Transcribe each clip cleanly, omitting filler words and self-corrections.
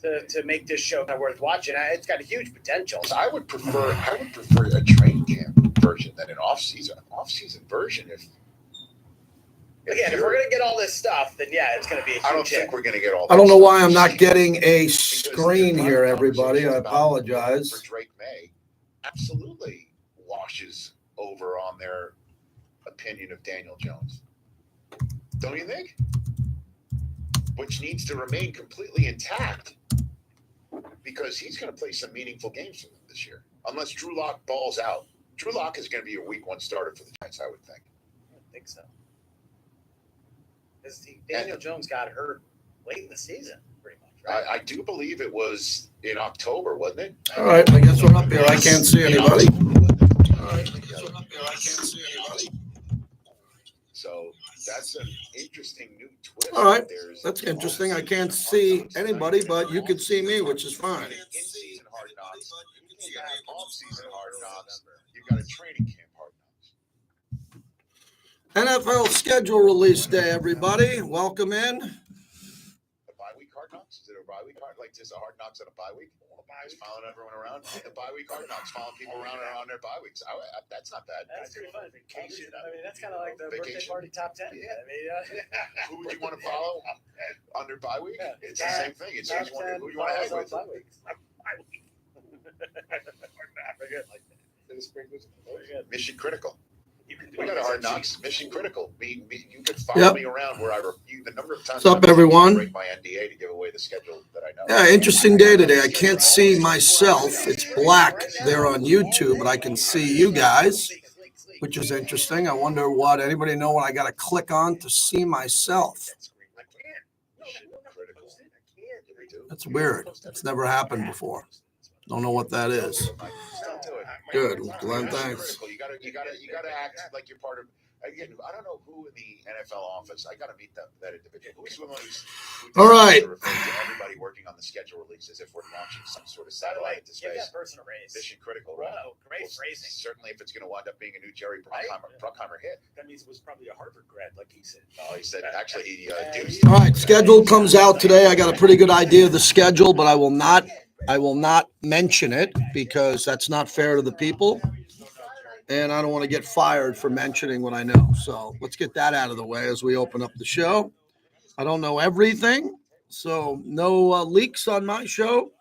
to make this show worth watching. It's got a huge potential. I would prefer a training camp version than an off-season version. If we're going to get all this stuff, then yeah, it's going to be a huge I don't think we're going to get all. I don't know why I'm not getting a screen here, everybody. I apologize. For Drake May, absolutely washes over on their opinion of Daniel Jones. Don't you think? Which needs to remain completely intact because he's going to play some meaningful games for them this year. Unless Drew Lock balls out. Drew Lock is going to be a week 1 starter for the Giants, I would think. I don't think so. Because Daniel Jones got hurt late in the season, pretty much, right? I do believe it was in October, wasn't it? All right, I guess we're up here. I can't see anybody. So that's an interesting new twist. All right, that's interesting. I can't see anybody, but you can see me, which is fine. In-season Hard Knocks, you got off-season Hard Knocks, you've got a training camp Hard Knocks. NFL schedule release day, everybody. Welcome in. A bye week Hard Knocks? Is it a bye week Hard? Like just a Hard Knocks and a bye week? Just following everyone around. The bye week Hard Knocks, following people around and around their bye weeks. That's not bad. That's pretty fun. Vacation. I mean, that's kind of like the birthday party top 10. Yeah. I mean, who would you want to follow on their bye week? Yeah. It's the same thing. It's just wondering who you want to hang with. Bye weeks. Very good. Mission critical. We got a Hard Knocks. Mission critical. You can follow me around where I review the number of times. What's up, everyone? Break my NDA to give away the schedule that I know. Yeah, interesting day today. I can't see myself. It's black there on YouTube, but I can see you guys, which is interesting. I wonder what anybody know what I got to click on to see myself. That's weird. It's never happened before. Don't know what that is. Good, Glenn. Thanks. You gotta act like you're part of. Again, I don't know who in the NFL office. I gotta meet that individual. Who's the one who's all right? Everybody working on the schedule release as if we're launching some sort of satellite into space. Give that person a raise. Mission critical. Wow, great phrasing. Certainly, if it's going to wind up being a new Jerry Bruckheimer hit. That means it was probably a Harvard grad, like he said. Oh, he said actually he did. All right, schedule comes out today. I got a pretty good idea of the schedule, but I will not mention it because that's not fair to the people. And I don't want to get fired for mentioning what I know. So let's get that out of the way as we open up the show. I don't know everything, so no leaks on my show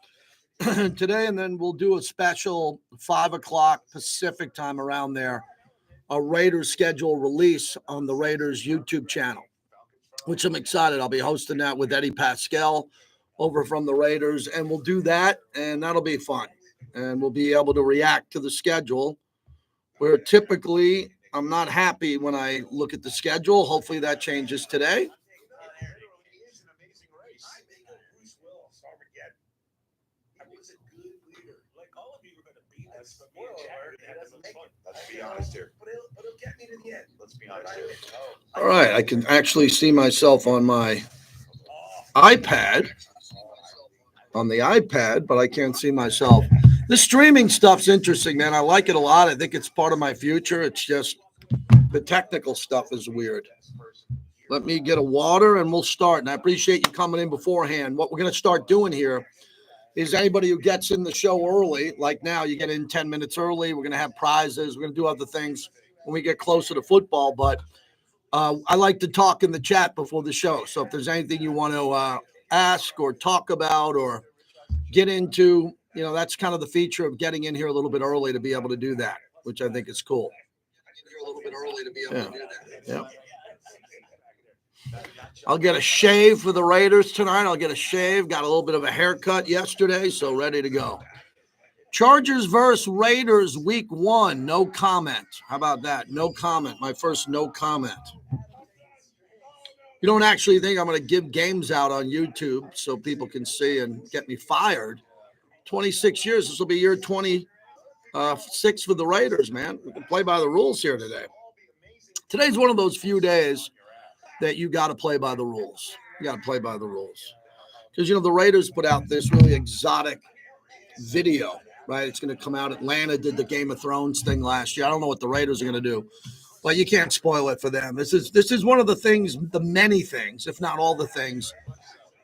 today. And then we'll do a special 5 o'clock Pacific time around there, a Raiders schedule release on the Raiders YouTube channel, which I'm excited. I'll be hosting that with Eddie Pascal over from the Raiders, and we'll do that, and that'll be fun. And we'll be able to react to the schedule, where typically I'm not happy when I look at the schedule. Hopefully that changes today. Let's be honest here. But it'll get me to the end. Let's be honest here. All right, I can actually see myself on my iPad, but I can't see myself. The streaming stuff's interesting, man. I like it a lot. I think it's part of my future. It's just the technical stuff is weird. Let me get a water and we'll start. And I appreciate you coming in beforehand. What we're going to start doing here is anybody who gets in the show early, like now, you get in 10 minutes early. We're going to have prizes. We're going to do other things when we get closer to football. But I like to talk in the chat before the show. So if there's anything you want to ask or talk about or get into, that's kind of the feature of getting in here a little bit early to be able to do that, which I think is cool. Yeah. I'll get a shave for the Raiders tonight. Got a little bit of a haircut yesterday, so ready to go. Chargers versus Raiders week 1. No comment. How about that? No comment. My first no comment. You don't actually think I'm going to give games out on YouTube so people can see and get me fired. 26 years. This will be year 26 for the Raiders, man. We can play by the rules here today. Today's one of those few days that you got to play by the rules. You got to play by the rules. Because, the Raiders put out this really exotic video, right? It's going to come out. Atlanta did the Game of Thrones thing last year. I don't know what the Raiders are going to do. But you can't spoil it for them. This is one of the things, the many things, if not all the things,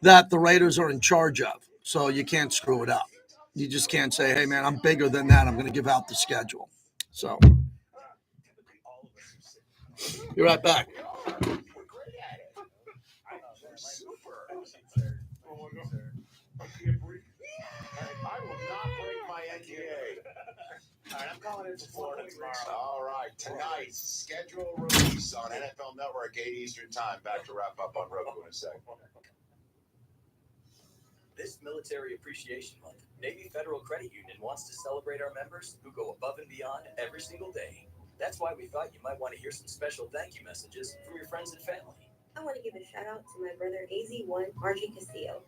that the Raiders are in charge of. So you can't screw it up. You just can't say, hey, man, I'm bigger than that. I'm going to give out the schedule. So be right back. I will not break my NDA. All right, I'm calling in for Florida tomorrow. All right, tonight's schedule release on NFL Network, 8 Eastern Time. Back to wrap up on Roku in a second. This Military Appreciation Month, Navy Federal Credit Union wants to celebrate our members who go above and beyond every single day. That's why we thought you might want to hear some special thank you messages from your friends and family. I want to give a shout out to my brother AZ1 RG Castillo.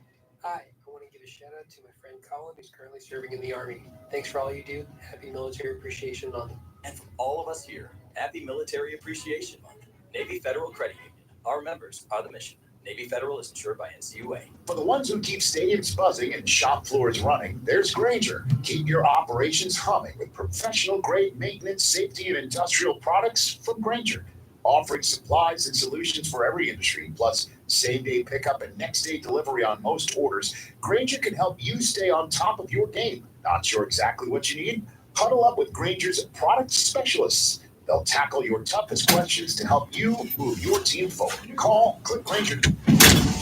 Hi, I want to give a shout out to my friend Colin, who's currently serving in the Army. Thanks for all you do. Happy Military Appreciation Month. And from all of us here, happy Military Appreciation Month. Navy Federal Credit Union. Our members are the mission. Navy Federal is insured by NCUA. For the ones who keep stadiums buzzing and shop floors running, there's Grainger. Keep your operations humming with professional-grade maintenance, safety, and industrial products from Grainger. Offering supplies and solutions for every industry, plus same-day pickup and next-day delivery on most orders, Grainger can help you stay on top of your game. Not sure exactly what you need? Huddle up with Grainger's product specialists. They'll tackle your toughest questions to help you move your team forward. Call, click Grainger.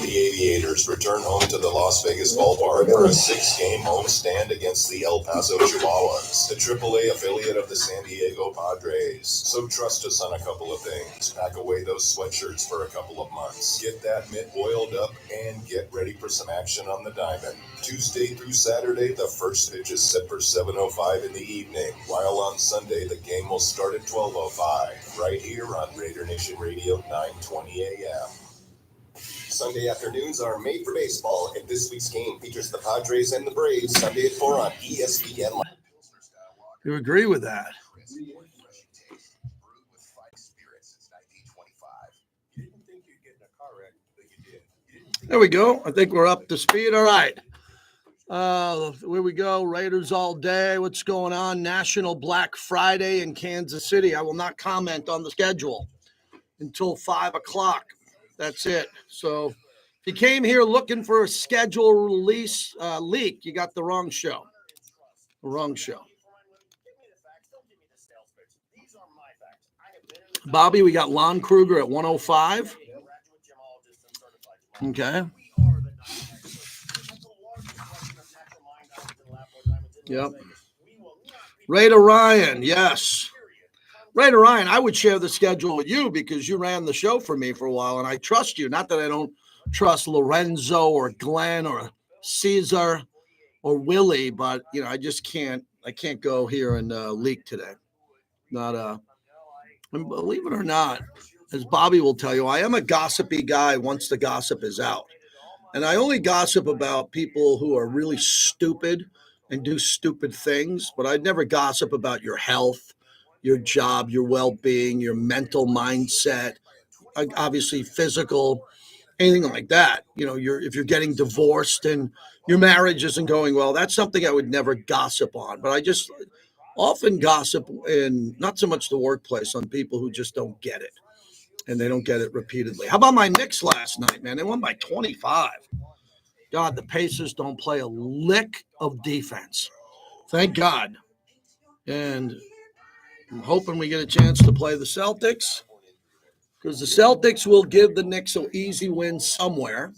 The Aviators return home to the Las Vegas ballpark for a 6-game homestand against the El Paso Chihuahuas, the AAA affiliate of the San Diego Padres. So trust us on a couple of things. Pack away those sweatshirts for a couple of months. Get that mitt oiled up and get ready for some action on the diamond. Tuesday through Saturday, the first pitch is set for 7:05 in the evening, while on Sunday the game will start at 12:05, right here on Raider Nation Radio, 920 a.m. Sunday afternoons are made for baseball, and this week's game features the Padres and the Braves Sunday at 4 on ESPN. You agree with that? There we go. I think we're up to speed. All right. Where we go. Raiders all day. What's going on? National Black Friday in Kansas City. I will not comment on the schedule until 5 o'clock. That's it. So if you came here looking for a schedule release leak, you got the wrong show. The wrong show. Bobby, we got Lon Kruger at 105. Okay. Yep. Raider Ryan, yes. Raider Ryan, I would share the schedule with you because you ran the show for me for a while, and I trust you. Not that I don't trust Lorenzo or Glenn or Caesar or Willie, but you know, I just can't. I can't go here and leak today. And believe it or not, as Bobby will tell you, I am a gossipy guy once the gossip is out, and I only gossip about people who are really stupid and do stupid things, but I'd never gossip about your health, your job, your well-being, your mental mindset, obviously physical, anything like that. You know, if you're getting divorced and your marriage isn't going well, that's something I would never gossip on. But I just often gossip in not so much the workplace on people who just don't get it, and they don't get it repeatedly. How about my Knicks last night, man? They won by 25. God, the Pacers don't play a lick of defense. Thank God. And I'm hoping we get a chance to play the Celtics because the Celtics will give the Knicks an easy win somewhere,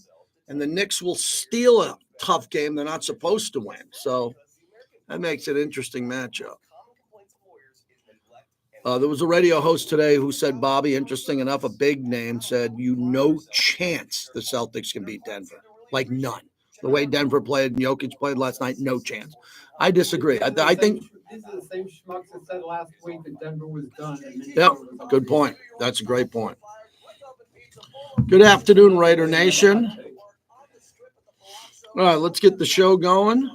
and the Knicks will steal a tough game they're not supposed to win. So that makes it an interesting matchup. There was a radio host today who said, Bobby, interesting enough, a big name said, no chance the Celtics can beat Denver. Like none. The way Denver played and Jokic played last night, no chance. I disagree. I think these are the same schmucks that said last week that Denver was done. Yep, good point. That's a great point. Good afternoon, Raider Nation. All right, let's get the show going.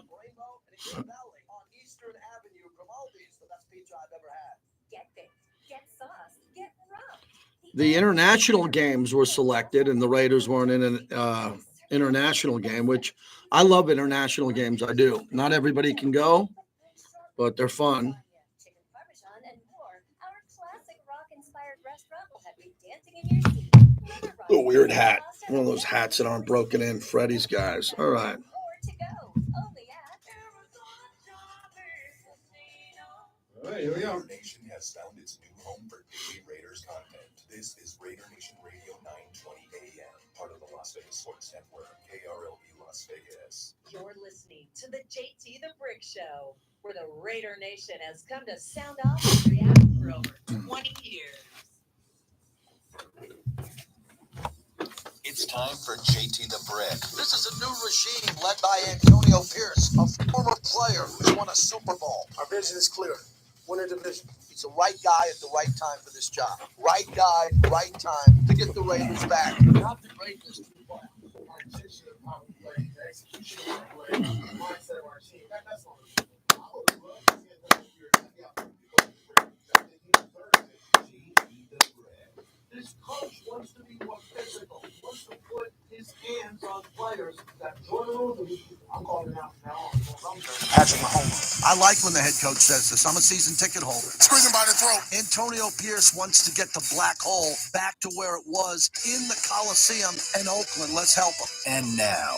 The international games were selected, and the Raiders weren't in an international game, which I love international games. I do. Not everybody can go, but they're fun. A weird hat. One of those hats that aren't broken in. Freddie's guys. All right. All right, here we are. Raider Nation has found its new home for daily Raiders content. This is Raider Nation Radio 920 AM, part of the Las Vegas Sports Network, KRLB Las Vegas. You're listening to the JT the Brick Show, where the Raider Nation has come to sound off and react for over 20 years. It's time for JT the Brick. This is a new regime led by Antonio Pierce, a former player who's won a Super Bowl. Our vision is clear. Win a division. He's the right guy at the right time for this job. Right guy, right time to get the Raiders back. Not the greatness to the playoffs. Our intention of how we play, the execution of our play, the mindset of our team. That's all. I would love to see This coach wants to be more physical. He wants to put his hands on players that John Gruden, I'm calling it out now. Patrick Mahomes. I like when the head coach says this. I'm a season ticket holder. Squeeze him by the throat. Antonio Pierce wants to get the black hole back to where it was in the Coliseum in Oakland. Let's help him. And now,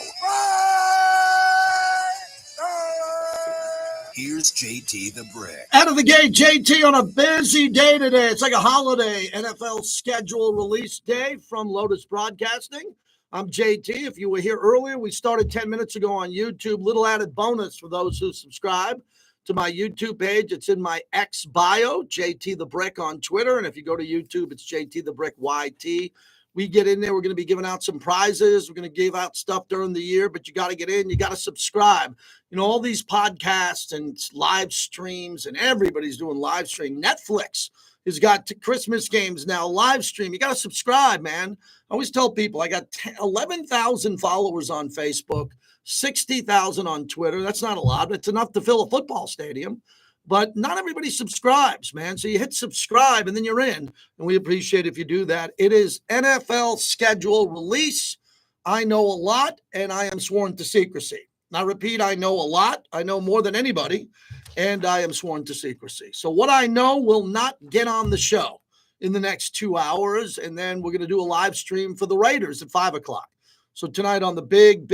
here's JT the Brick. Out of the gate, JT on a busy day today. It's like a holiday NFL schedule release day from Lotus Broadcasting. I'm JT. If you were here earlier, we started 10 minutes ago on YouTube. Little added bonus for those who subscribe to my YouTube page. It's in my X bio, JT the Brick on Twitter. And if you go to YouTube, it's JT the Brick YT. We get in there. We're going to be giving out some prizes. We're going to give out stuff during the year, but you got to get in. You got to subscribe. You know, all these podcasts and live streams, and everybody's doing live stream. Netflix has got Christmas games now, live stream. You got to subscribe, man. I always tell people I got 11,000 followers on Facebook, 60,000 on Twitter. That's not a lot. It's enough to fill a football stadium. But not everybody subscribes, man. So you hit subscribe, and then you're in. And we appreciate if you do that. It is NFL schedule release. I know a lot, and I am sworn to secrecy. Now, repeat, I know a lot. I know more than anybody, and I am sworn to secrecy. So what I know will not get on the show in the next 2 hours, and then we're going to do a live stream for the Raiders at 5 o'clock. So tonight on the big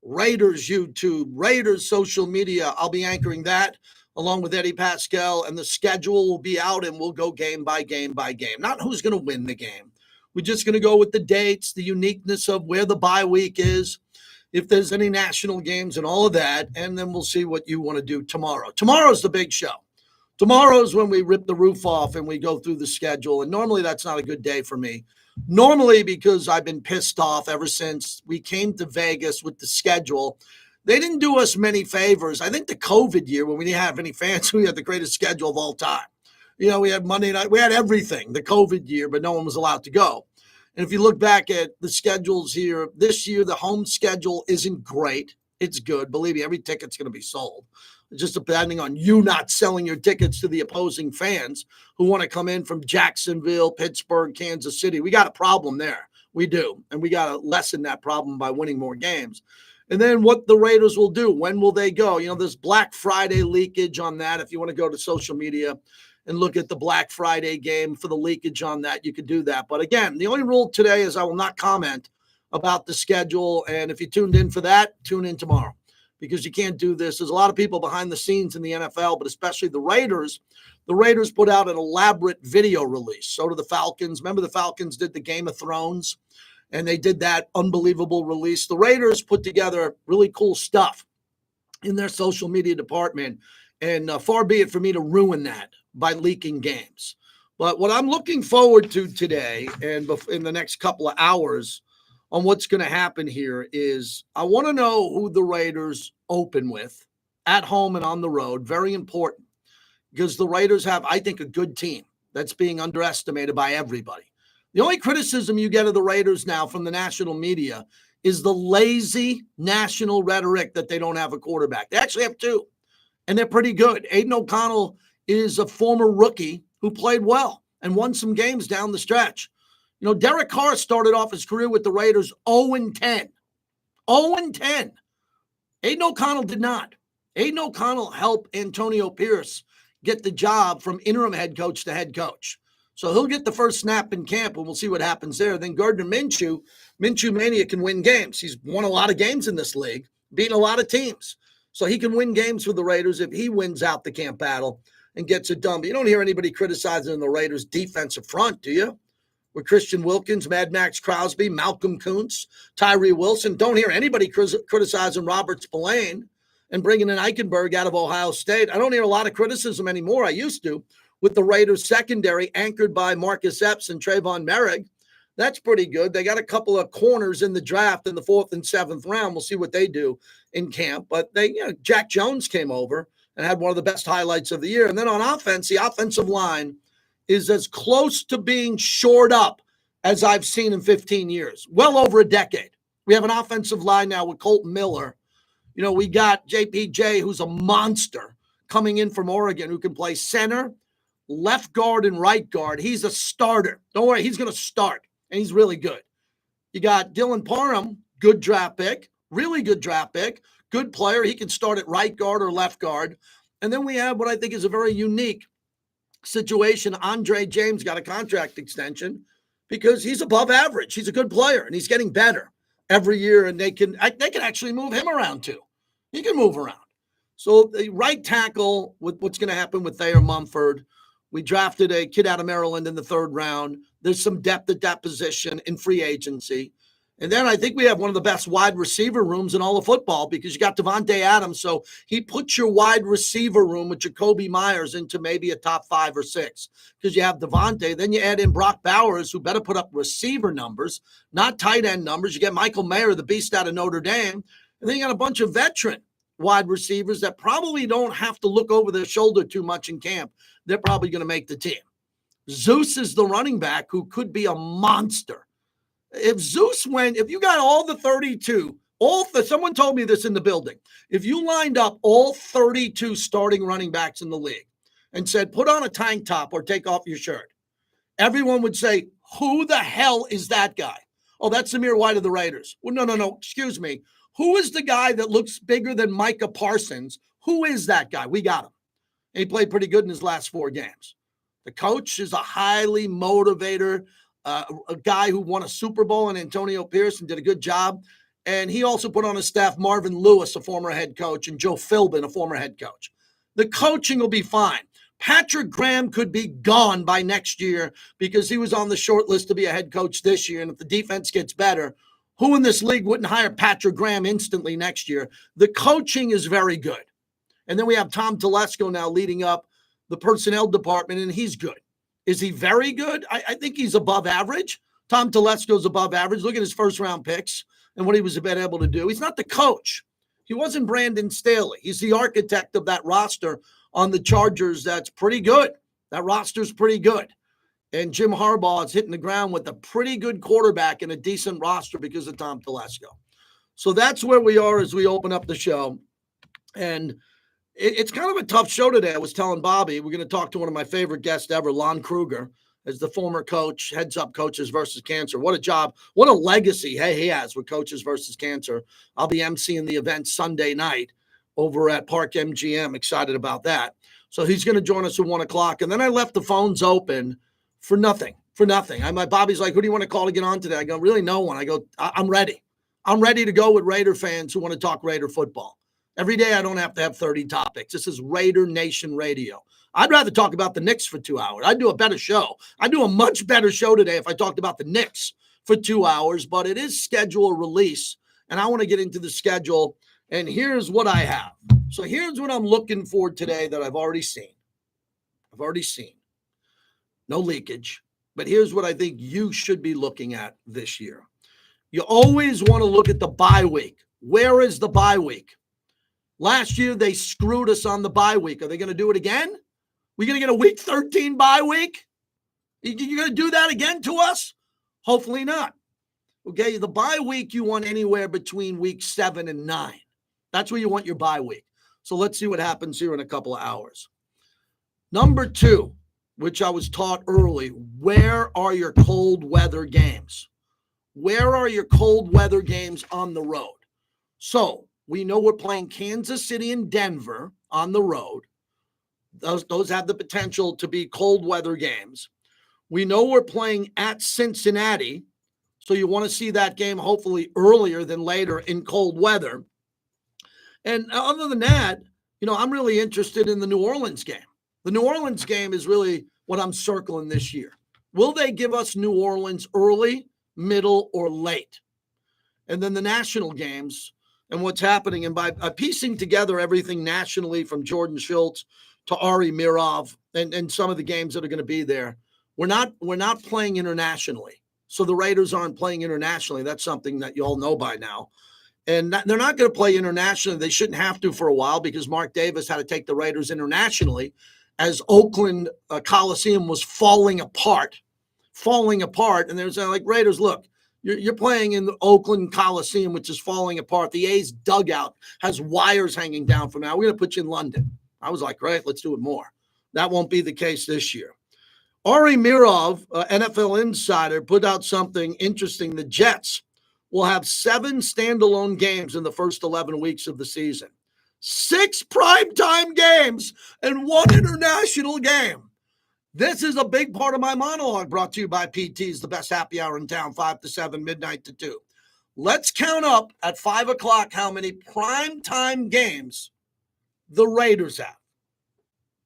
Raiders YouTube, Raiders social media, I'll be anchoring that along with Eddie Pascal, and the schedule will be out, and we'll go game by game by game. Not who's going to win the game. We're just going to go with the dates, the uniqueness of where the bye week is, if there's any national games and all of that, and then we'll see what you want to do tomorrow. Tomorrow's the big show. Tomorrow's when we rip the roof off and we go through the schedule, and normally that's not a good day for me. Normally, because I've been pissed off ever since we came to Vegas with the schedule. They didn't do us many favors. I think the COVID year, when we didn't have any fans, we had the greatest schedule of all time. You know, we had Monday night, we had everything, the COVID year, but no one was allowed to go. And if you look back at the schedules here, this year, the home schedule isn't great. It's good. Believe me, every ticket's going to be sold. Just depending on you not selling your tickets to the opposing fans who want to come in from Jacksonville, Pittsburgh, Kansas City. We got a problem there. We do. And we got to lessen that problem by winning more games. And then what the Raiders will do, when will they go? You know, there's Black Friday leakage on that. If you want to go to social media and look at the Black Friday game for the leakage on that, you could do that. But again, the only rule today is I will not comment about the schedule. And if you tuned in for that, tune in tomorrow, because you can't do this. There's a lot of people behind the scenes in the NFL, but especially the Raiders. The Raiders put out an elaborate video release. So do the Falcons. Remember the Falcons did the Game of Thrones? And they did that unbelievable release. The Raiders put together really cool stuff in their social media department. And far be it for me to ruin that by leaking games. But what I'm looking forward to today and in the next couple of hours on what's going to happen here is I want to know who the Raiders open with at home and on the road. Very important, because the Raiders have, I think, a good team that's being underestimated by everybody. The only criticism you get of the Raiders now from the national media is the lazy national rhetoric that they don't have a quarterback. They actually have two, and they're pretty good. Aiden O'Connell is a former rookie who played well and won some games down the stretch. You know, Derek Carr started off his career with the Raiders 0-10. 0-10. Aiden O'Connell did not. Aiden O'Connell helped Antonio Pierce get the job from interim head coach to head coach. So he'll get the first snap in camp, and we'll see what happens there. Then Gardner Minshew Mania can win games. He's won a lot of games in this league, beating a lot of teams. So he can win games for the Raiders if he wins out the camp battle. and gets it done. But you don't hear anybody criticizing the Raiders' defensive front, do you? With Christian Wilkins, Mad Max Crosby, Malcolm Kuntz, Tyree Wilson. Don't hear anybody criticizing Robert Spillane and bringing in Eichenberg out of Ohio State. I don't hear a lot of criticism anymore. I used to, with the Raiders secondary anchored by Marcus Epps and Trayvon Merrick. That's pretty good. They got a couple of corners in the draft in the 4th and 7th round. We'll see what they do in camp. But Jack Jones came over and had one of the best highlights of the year. And then on offense, the offensive line is as close to being shored up as I've seen in 15 years, well over a decade. We have an offensive line now with Colton Miller. We got JPJ, who's a monster, coming in from Oregon, who can play center, left guard, and right guard. He's a starter. Don't worry, he's going to start, and he's really good. You got Dylan Parham, good draft pick, really good draft pick, good player. He can start at right guard or left guard. And then we have what I think is a very unique situation. Andre James got a contract extension because he's above average. He's a good player, and he's getting better every year, and they can actually move him around too. He can move around. So the right tackle, with what's going to happen with Thayer Mumford, we drafted a kid out of Maryland in the 3rd round. There's some depth at that position in free agency. And then I think we have one of the best wide receiver rooms in all of football because you got Devontae Adams. So he puts your wide receiver room with Jacoby Myers into maybe a top 5 or 6 because you have Devontae. Then you add in Brock Bowers, who better put up receiver numbers, not tight end numbers. You get Michael Mayer, the beast out of Notre Dame. And then you got a bunch of veteran wide receivers that probably don't have to look over their shoulder too much in camp. They're probably going to make the team. Zeus is the running back who could be a monster. If you got all the 32, someone told me this in the building. If you lined up all 32 starting running backs in the league and said, put on a tank top or take off your shirt, everyone would say, who the hell is that guy? Oh, that's Zamir White of the Raiders. Well, no. Excuse me. Who is the guy that looks bigger than Micah Parsons? Who is that guy? We got him. And he played pretty good in his last 4 games. The coach is a highly motivator, a guy who won a Super Bowl, and Antonio Pierce, and did a good job. And he also put on his staff Marvin Lewis, a former head coach, and Joe Philbin, a former head coach. The coaching will be fine. Patrick Graham could be gone by next year because he was on the short list to be a head coach this year. And if the defense gets better, who in this league wouldn't hire Patrick Graham instantly next year? The coaching is very good. And then we have Tom Telesco now leading up the personnel department, and he's good. Is he very good? I think he's above average. Tom Telesco's above average. Look at his 1st-round picks and what he was able to do. He's not the coach. He wasn't Brandon Staley. He's the architect of that roster on the Chargers that's pretty good. That roster's pretty good. And Jim Harbaugh is hitting the ground with a pretty good quarterback and a decent roster because of Tom Telesco. So that's where we are as we open up the show. And it's kind of a tough show today. I was telling Bobby, we're going to talk to one of my favorite guests ever, Lon Kruger, as the former coach, heads up Coaches versus Cancer. What a job. What a legacy he has with Coaches versus Cancer. I'll be emceeing the event Sunday night over at Park MGM. Excited about that. So he's going to join us at 1 o'clock. And then I left the phones open for nothing. Bobby's like, who do you want to call to get on today? I go, really no one. I go, I'm ready. I'm ready to go with Raider fans who want to talk Raider football. Every day I don't have to have 30 topics. This is Raider Nation Radio. I'd rather talk about the Knicks for 2 hours. I'd do a better show. I'd do a much better show today if I talked about the Knicks for 2 hours, but it is schedule release, and I want to get into the schedule, and here's what I have. So here's what I'm looking for today that I've already seen. No leakage, but here's what I think you should be looking at this year. You always want to look at the bye week. Where is the bye week? Last year, they screwed us on the bye week. Are they going to do it again? We're going to get a week 13 bye week? You're going to do that again to us? Hopefully not. Okay, the bye week you want anywhere between week 7 and 9. That's where you want your bye week. So let's see what happens here in a couple of hours. Number 2, which I was taught early, where are your cold weather games? Where are your cold weather games on the road? So we know we're playing Kansas City and Denver on the road. Those have the potential to be cold weather games. We know we're playing at Cincinnati, so you want to see that game hopefully earlier than later in cold weather. And other than that, I'm really interested in the New Orleans game. The New Orleans game is really what I'm circling this year. Will they give us New Orleans early, middle, or late? And then the national games and what's happening. And by piecing together everything nationally from Jordan Schultz to Ari Mirov and some of the games that are going to be there, we're not playing internationally. So the Raiders aren't playing internationally. That's something that you all know by now. And they're not going to play internationally. They shouldn't have to for a while because Mark Davis had to take the Raiders internationally as Oakland Coliseum was falling apart. And they're saying, like, Raiders, look, you're playing in the Oakland Coliseum, which is falling apart. The A's dugout has wires hanging down from now. We're going to put you in London. I was like, great, let's do it more. That won't be the case this year. Ari Mirov, NFL insider, put out something interesting. The Jets will have 7 standalone games in the first 11 weeks of the season. 6 primetime games and 1 international game. This is a big part of my monologue brought to you by PT's, the best happy hour in town, 5 to 7, midnight to 2. Let's count up at 5 o'clock how many primetime games the Raiders have.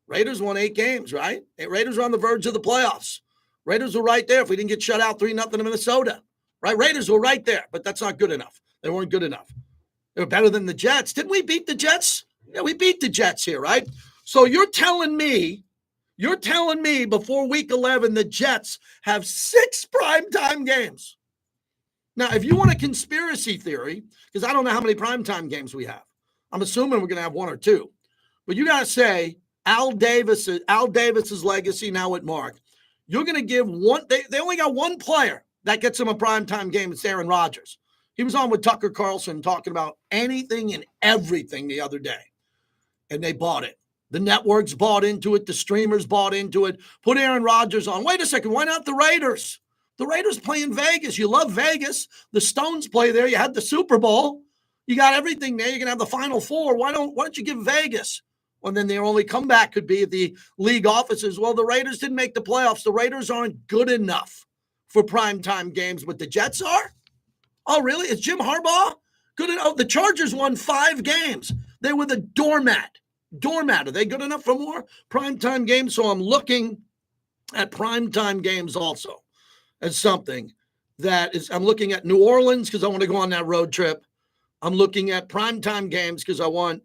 Raiders won 8 games, right? Raiders are on the verge of the playoffs. Raiders were right there if we didn't get shut out 3-0 in Minnesota. Right? Raiders were right there, but that's not good enough. They weren't good enough. They were better than the Jets. Didn't we beat the Jets? Yeah, we beat the Jets here, right? So you're telling me before week 11, the Jets have 6 primetime games. Now, if you want a conspiracy theory, because I don't know how many primetime games we have. I'm assuming we're going to have 1 or 2. But you got to say, Al Davis's legacy now at Mark. You're going to give one. They only got 1 player that gets them a primetime game. It's Aaron Rodgers. He was on with Tucker Carlson talking about anything and everything the other day. And they bought it. The networks bought into it. The streamers bought into it. Put Aaron Rodgers on. Wait a second. Why not the Raiders? The Raiders play in Vegas. You love Vegas. The Stones play there. You had the Super Bowl. You got everything there. You're going to have the Final Four. Why don't you give Vegas? Well, then their only comeback could be at the league offices. Well, the Raiders didn't make the playoffs. The Raiders aren't good enough for primetime games, but the Jets are? Oh, really? Is Jim Harbaugh good enough? The Chargers won 5 games. They were the doormat. Are they good enough for more primetime games? So I'm looking at primetime games also as something that is, I'm looking at New Orleans because I want to go on that road trip. I'm looking at primetime games because I want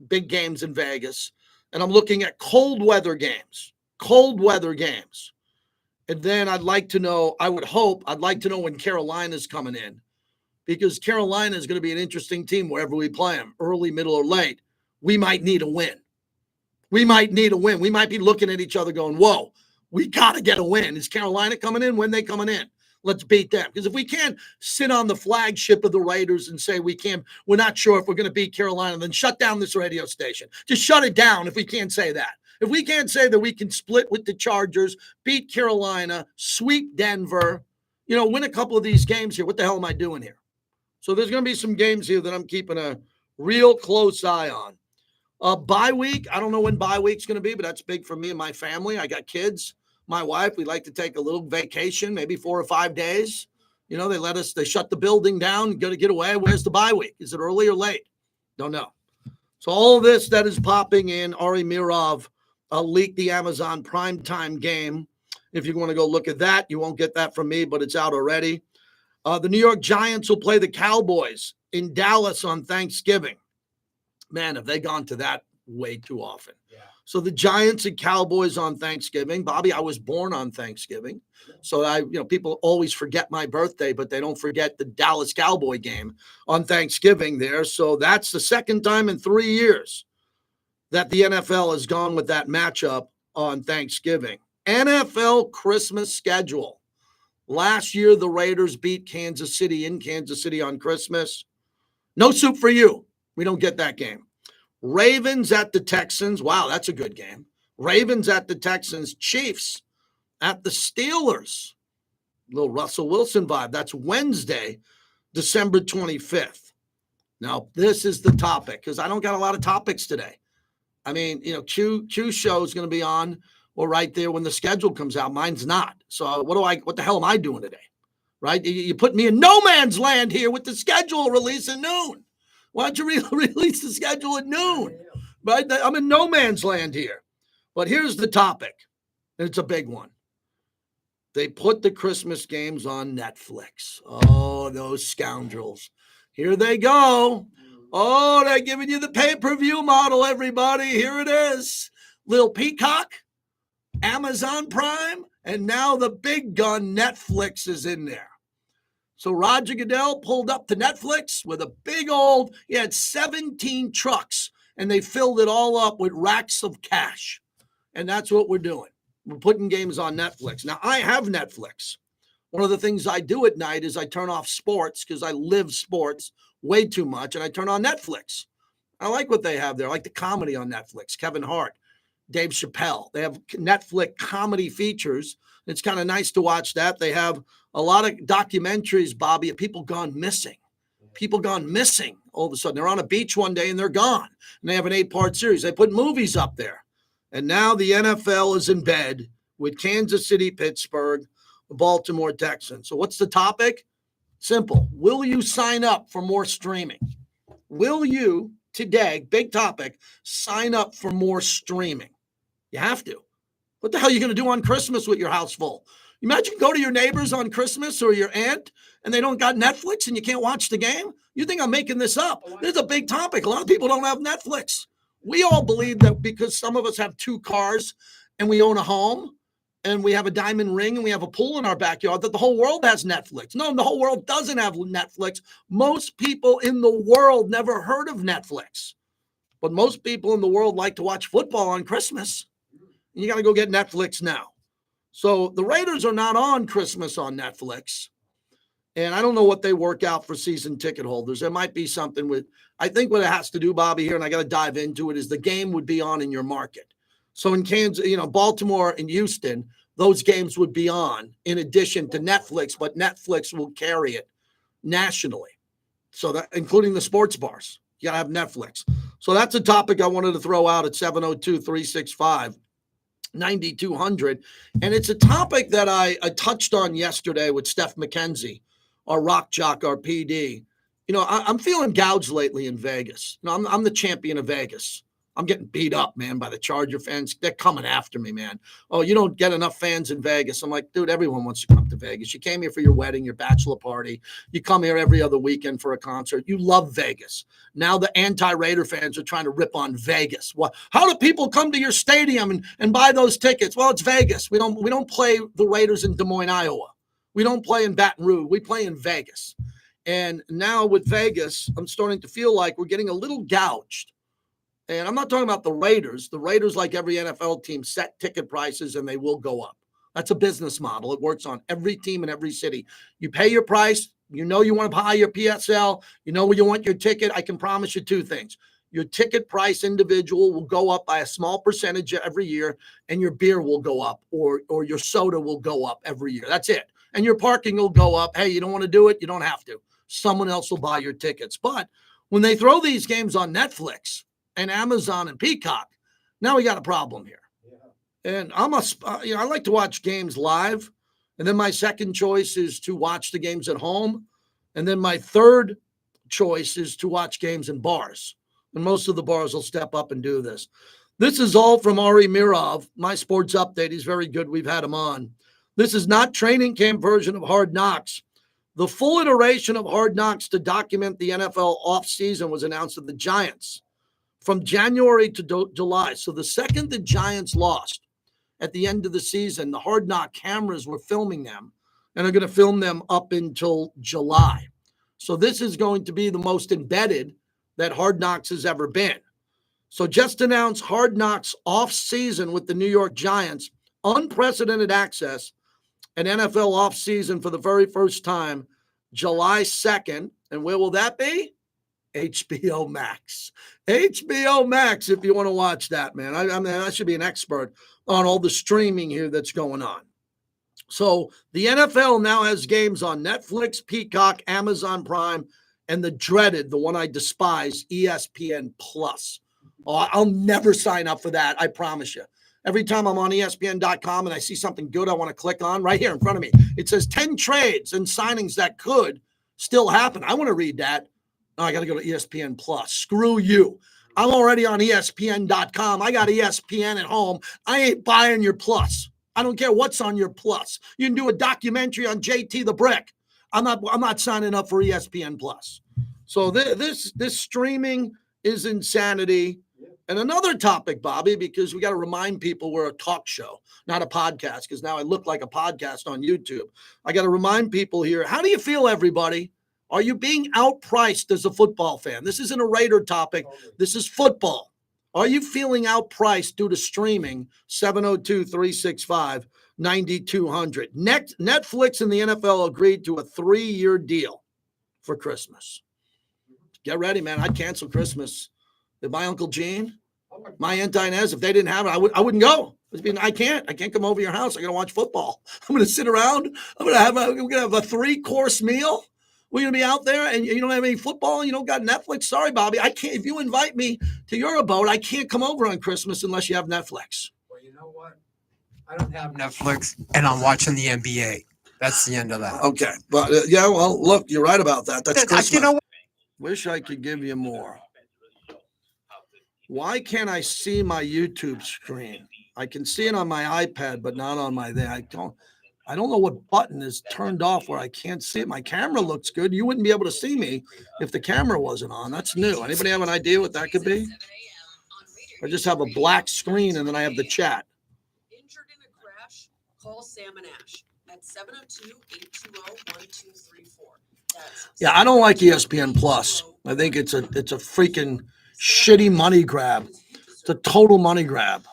big games in Vegas. And I'm looking at cold weather games. And then I'd like to know when Carolina's coming in, because Carolina is going to be an interesting team wherever we play them, early, middle, or late. We might need a win. We might be looking at each other going, whoa, we got to get a win. Is Carolina coming in? When they coming in? Let's beat them. Because if we can't sit on the flagship of the Raiders and say we're not sure if we're going to beat Carolina, then shut down this radio station. Just shut it down if we can't say that. If we can't say that we can split with the Chargers, beat Carolina, sweep Denver, win a couple of these games here, what the hell am I doing here? So there's going to be some games here that I'm keeping a real close eye on. Bye week, I don't know when bye week's going to be, but that's big for me and my family. I got kids. My wife, we like to take a little vacation, maybe 4 or 5 days. They shut the building down, got to get away. Where's the bye week? Is it early or late? Don't know. So all of this that is popping in, Ari Mirov leaked the Amazon primetime game. If you want to go look at that, you won't get that from me, but it's out already. The New York Giants will play the Cowboys in Dallas on Thanksgiving. Man, have they gone to that way too often. Yeah. So the Giants and Cowboys on Thanksgiving. Bobby, I was born on Thanksgiving. So people always forget my birthday, but they don't forget the Dallas Cowboy game on Thanksgiving there. So that's the second time in 3 years that the NFL has gone with that matchup on Thanksgiving. NFL Christmas schedule. Last year, the Raiders beat Kansas City in Kansas City on Christmas. No soup for you. We don't get that game. Ravens at the Texans. Wow, that's a good game. Ravens at the Texans. Chiefs at the Steelers. Little Russell Wilson vibe. That's Wednesday, December 25th. Now, this is the topic because I don't got a lot of topics today. I mean, Q show is going to be on or right there when the schedule comes out. Mine's not. So what the hell am I doing today? Right? You put me in no man's land here with the schedule release at noon. Why don't you release the schedule at noon? Right? I'm in no man's land here. But here's the topic, and it's a big one. They put the Christmas games on Netflix. Oh, those scoundrels. Here they go. Oh, they're giving you the pay-per-view model, everybody. Here it is. Little Peacock, Amazon Prime, and now the big gun Netflix is in there. So Roger Goodell pulled up to Netflix with a big old, he had 17 trucks, and they filled it all up with racks of cash. And that's what we're doing. We're putting games on Netflix. Now, I have Netflix. One of the things I do at night is I turn off sports because I live sports way too much, and I turn on Netflix. I like what they have there. I like the comedy on Netflix. Kevin Hart, Dave Chappelle. They have Netflix comedy features. It's kind of nice to watch that. They have a lot of documentaries, Bobby, of people gone missing. People gone missing all of a sudden. They're on a beach one day and they're gone. And they have an 8-part series. They put movies up there. And now the NFL is in bed with Kansas City, Pittsburgh, the Baltimore Texans. So what's the topic? Simple. Will you sign up for more streaming? Will you today, big topic, sign up for more streaming? You have to. What the hell are you going to do on Christmas with your house full? Imagine go to your neighbors on Christmas or your aunt and they don't got Netflix and you can't watch the game. You think I'm making this up? This is a big topic. A lot of people don't have Netflix. We all believe that because some of us have 2 cars and we own a home and we have a diamond ring and we have a pool in our backyard that the whole world has Netflix. No, the whole world doesn't have Netflix. Most people in the world never heard of Netflix. But most people in the world like to watch football on Christmas. You got to go get Netflix now. So the Raiders are not on Christmas on Netflix. And I don't know what they work out for season ticket holders. There might be something with, I think what it has to do, Bobby, here, and I got to dive into it, is the game would be on in your market. So in Kansas, Baltimore and Houston, those games would be on in addition to Netflix, but Netflix will carry it nationally. So that, including the sports bars, you got to have Netflix. So that's a topic I wanted to throw out at 702-365-9200. And it's a topic that I touched on yesterday with Steph McKenzie, our rock jock, our PD. I'm feeling gouged lately in Vegas. I'm the champion of Vegas. I'm getting beat up, man, by the Charger fans. They're coming after me, man. Oh, you don't get enough fans in Vegas. I'm like, dude, everyone wants to come to Vegas. You came here for your wedding, your bachelor party. You come here every other weekend for a concert. You love Vegas. Now the anti-Raider fans are trying to rip on Vegas. How do people come to your stadium and buy those tickets? Well, it's Vegas. We don't play the Raiders in Des Moines, Iowa. We don't play in Baton Rouge. We play in Vegas. And now with Vegas, I'm starting to feel like we're getting a little gouged. And I'm not talking about the Raiders. The Raiders, like every NFL team, set ticket prices and they will go up. That's a business model. It works on every team in every city. You pay your price. You know you want to buy your PSL. You know where you want your ticket. I can promise you 2 things. Your ticket price individual will go up by a small percentage every year, and your beer will go up or your soda will go up every year. That's it. And your parking will go up. Hey, you don't want to do it? You don't have to. Someone else will buy your tickets. But when they throw these games on Netflix and Amazon and Peacock, now we got a problem here. Yeah. And I like to watch games live. And then my second choice is to watch the games at home. And then my third choice is to watch games in bars. And most of the bars will step up and do this. This is all from Ari Mirov, my sports update. He's very good. We've had him on. This is not training camp version of Hard Knocks. The full iteration of Hard Knocks to document the NFL offseason was announced at the Giants from January to July. So the second the Giants lost at the end of the season, the Hard Knock cameras were filming them and are going to film them up until July. So this is going to be the most embedded that Hard Knocks has ever been. So just announced Hard Knocks off-season with the New York Giants, unprecedented access, an NFL off-season for the very first time, July 2nd. And where will that be? HBO Max. HBO Max, if you want to watch that, man. I mean, I should be an expert on all the streaming here that's going on. So the NFL now has games on Netflix, Peacock, Amazon Prime, and the dreaded, the one I despise, ESPN Plus. Oh, I'll never sign up for that, I promise you. Every time I'm on ESPN.com and I see something good I want to click on, right here in front of me, it says 10 trades and signings that could still happen. I want to read that. No, I got to go to ESPN Plus. Screw you. I'm already on ESPN.com. I got ESPN at home. I ain't buying your plus. I don't care what's on your plus. You can do a documentary on JT the Brick. I'm not signing up for ESPN Plus. So this streaming is insanity. And another topic, Bobby, because we got to remind people we're a talk show, not a podcast, because now I look like a podcast on YouTube. I got to remind people here, how do you feel, everybody? Are you being outpriced as a football fan? This isn't a Raider topic. This is football. Are you feeling outpriced due to streaming? 702-365-9200. Netflix and the NFL agreed to a 3-year deal for Christmas. Get ready, man. I'd cancel Christmas. If my Uncle Gene, my Aunt Inez, if they didn't have it, I wouldn't go. I can't come over your house. I got to watch football. I'm going to sit around. We're going to have a 3-course meal. We're going to be out there and you don't have any football. You don't got Netflix. Sorry, Bobby. I can't. If you invite me to your abode, I can't come over on Christmas unless you have Netflix. Well, you know what? I don't have Netflix, and I'm watching the NBA. That's the end of that. Okay. But yeah, well, look, you're right about that. That's Christmas. You know what? Wish I could give you more. Why can't I see my YouTube screen? I can see it on my iPad, but not on my thing. I don't know what button is turned off where I can't see it. My camera looks good. You wouldn't be able to see me if the camera wasn't on. That's new. Anybody have an idea what that could be? I just have a black screen and then I have the chat. Injured in a crash? Call Sam and Ash at 702-820-1234. Yeah, I don't like ESPN Plus. I think it's a freaking shitty money grab. It's a total money grab.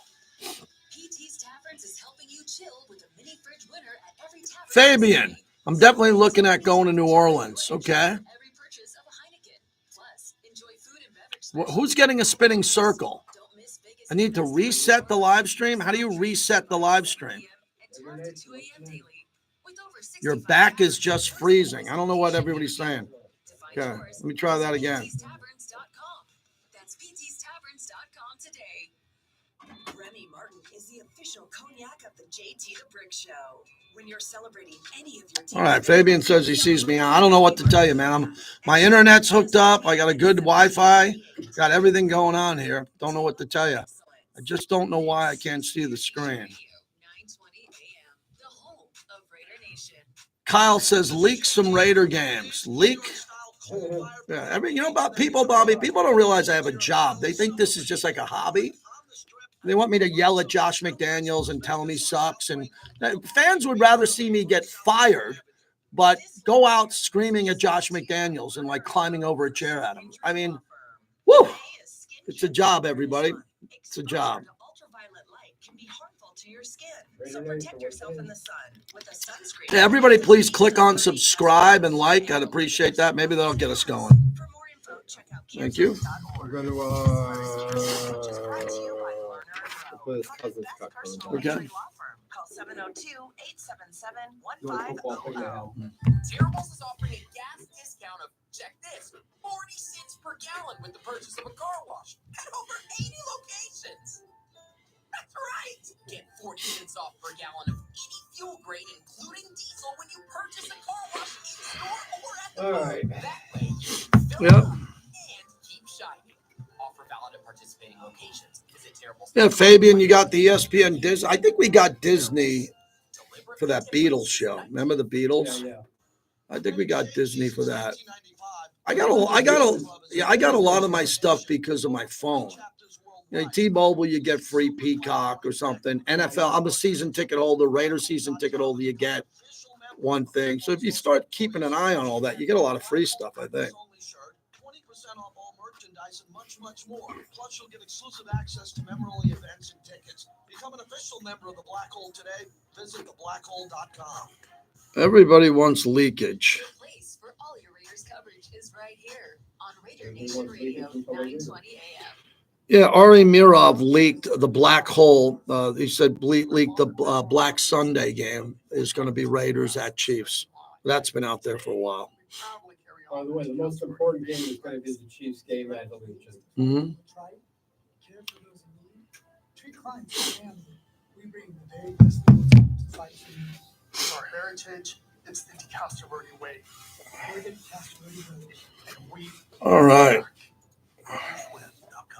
Fabian, I'm definitely looking at going to New Orleans. Okay. Who's getting a spinning circle? I need to reset the live stream. How do you reset the live stream? Your back is just freezing. I don't know what everybody's saying. Okay, let me try that again. That's PT'staverns.com today. Remy Martin is the official cognac of the JT the Brick Show. When you're celebrating any of your teams. All right, Fabian says he sees me. I don't know what to tell you, man. My internet's hooked up. I got a good Wi-Fi. Got everything going on here. Don't know what to tell you. I just don't know why I can't see the screen. Kyle says, leak some Raider games. Leak. Yeah, about people, Bobby, people don't realize I have a job. They think this is just like a hobby. They want me to yell at Josh McDaniels and tell him he sucks. And fans would rather see me get fired, but go out screaming at Josh McDaniels and like climbing over a chair at him. I mean, woo, it's a job, everybody. It's a job. To your skin, so protect yourself in the sun with a sunscreen. Yeah, everybody, please click on subscribe and like. I'd appreciate that. Maybe that'll get us going. For more info, check out Thank you. We're going to put his cousin's cut. Okay. Call 702-877-1500. Terribles is offering a gas discount of, check this, 40 cents per gallon with the purchase of a car wash at over 80 locations. That's right. Get 40 cents off per gallon of any fuel grade, including diesel, when you purchase a car wash in-store or at the All right. That way, you fill Yep. up and keep shining. Offer valid at participating locations. Visit Terribles. Yeah, Fabian, you got the ESPN Disney. I think we got Disney for that Beatles show. Remember the Beatles? Yeah. I think we got Disney for that. I got a lot of my stuff because of my phone. T-Mobile, you get free Peacock or something. NFL, I'm a season ticket holder. Raider season ticket holder, you get one thing. So if you start keeping an eye on all that, you get a lot of free stuff, I think. 20% off all merchandise and much more. Plus, you'll get exclusive access to member-only events and tickets. Become an official member of the Black Hole today. Visit theblackhole.com. Everybody wants leakage. The place for all your Raiders coverage is right here on Raider Nation Radio, 920 AM. Yeah, Ari Mirov leaked the Black Hole. He said leaked the Black Sunday game is going to be Raiders at Chiefs. That's been out there for a while. By the way, the most important game is going to be the Chiefs game at Allegiant. Mm-hmm. Treat clients as family. We bring the very best to our heritage. It's the Castroverde way. We're the Castroverde brothers, and we All right.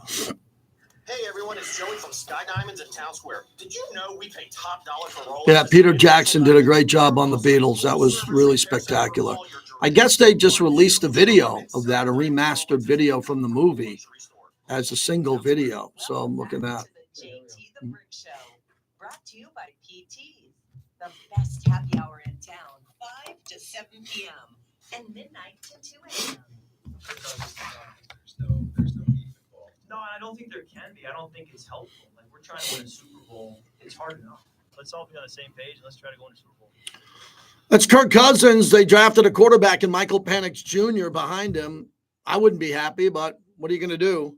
Hey everyone, it's Joey from Sky Diamonds in Town Square. Did you know we pay top dollar for Rolex? Yeah, Peter Jackson did a great job on the Beatles. That was really spectacular. I guess they just released a video of that, a remastered video from the movie as a single video. So I'm looking at that. JT the Brick Show, brought to you by PT's, the best happy hour in town, 5 to 7 p.m. and midnight to 2 a.m. No, I don't think there can be. I don't think it's helpful. Like, we're trying to win a Super Bowl. It's hard enough. Let's all be on the same page and let's try to go win a Super Bowl. That's Kirk Cousins. They drafted a quarterback in Michael Penix Jr. behind him. I wouldn't be happy, but what are you going to do?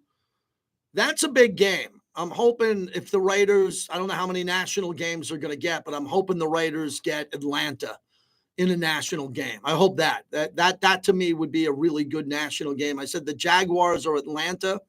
That's a big game. I'm hoping if the Raiders, I don't know how many national games they're going to get, but I'm hoping the Raiders get Atlanta in a national game. I hope that to me would be a really good national game. I said the Jaguars or Atlanta.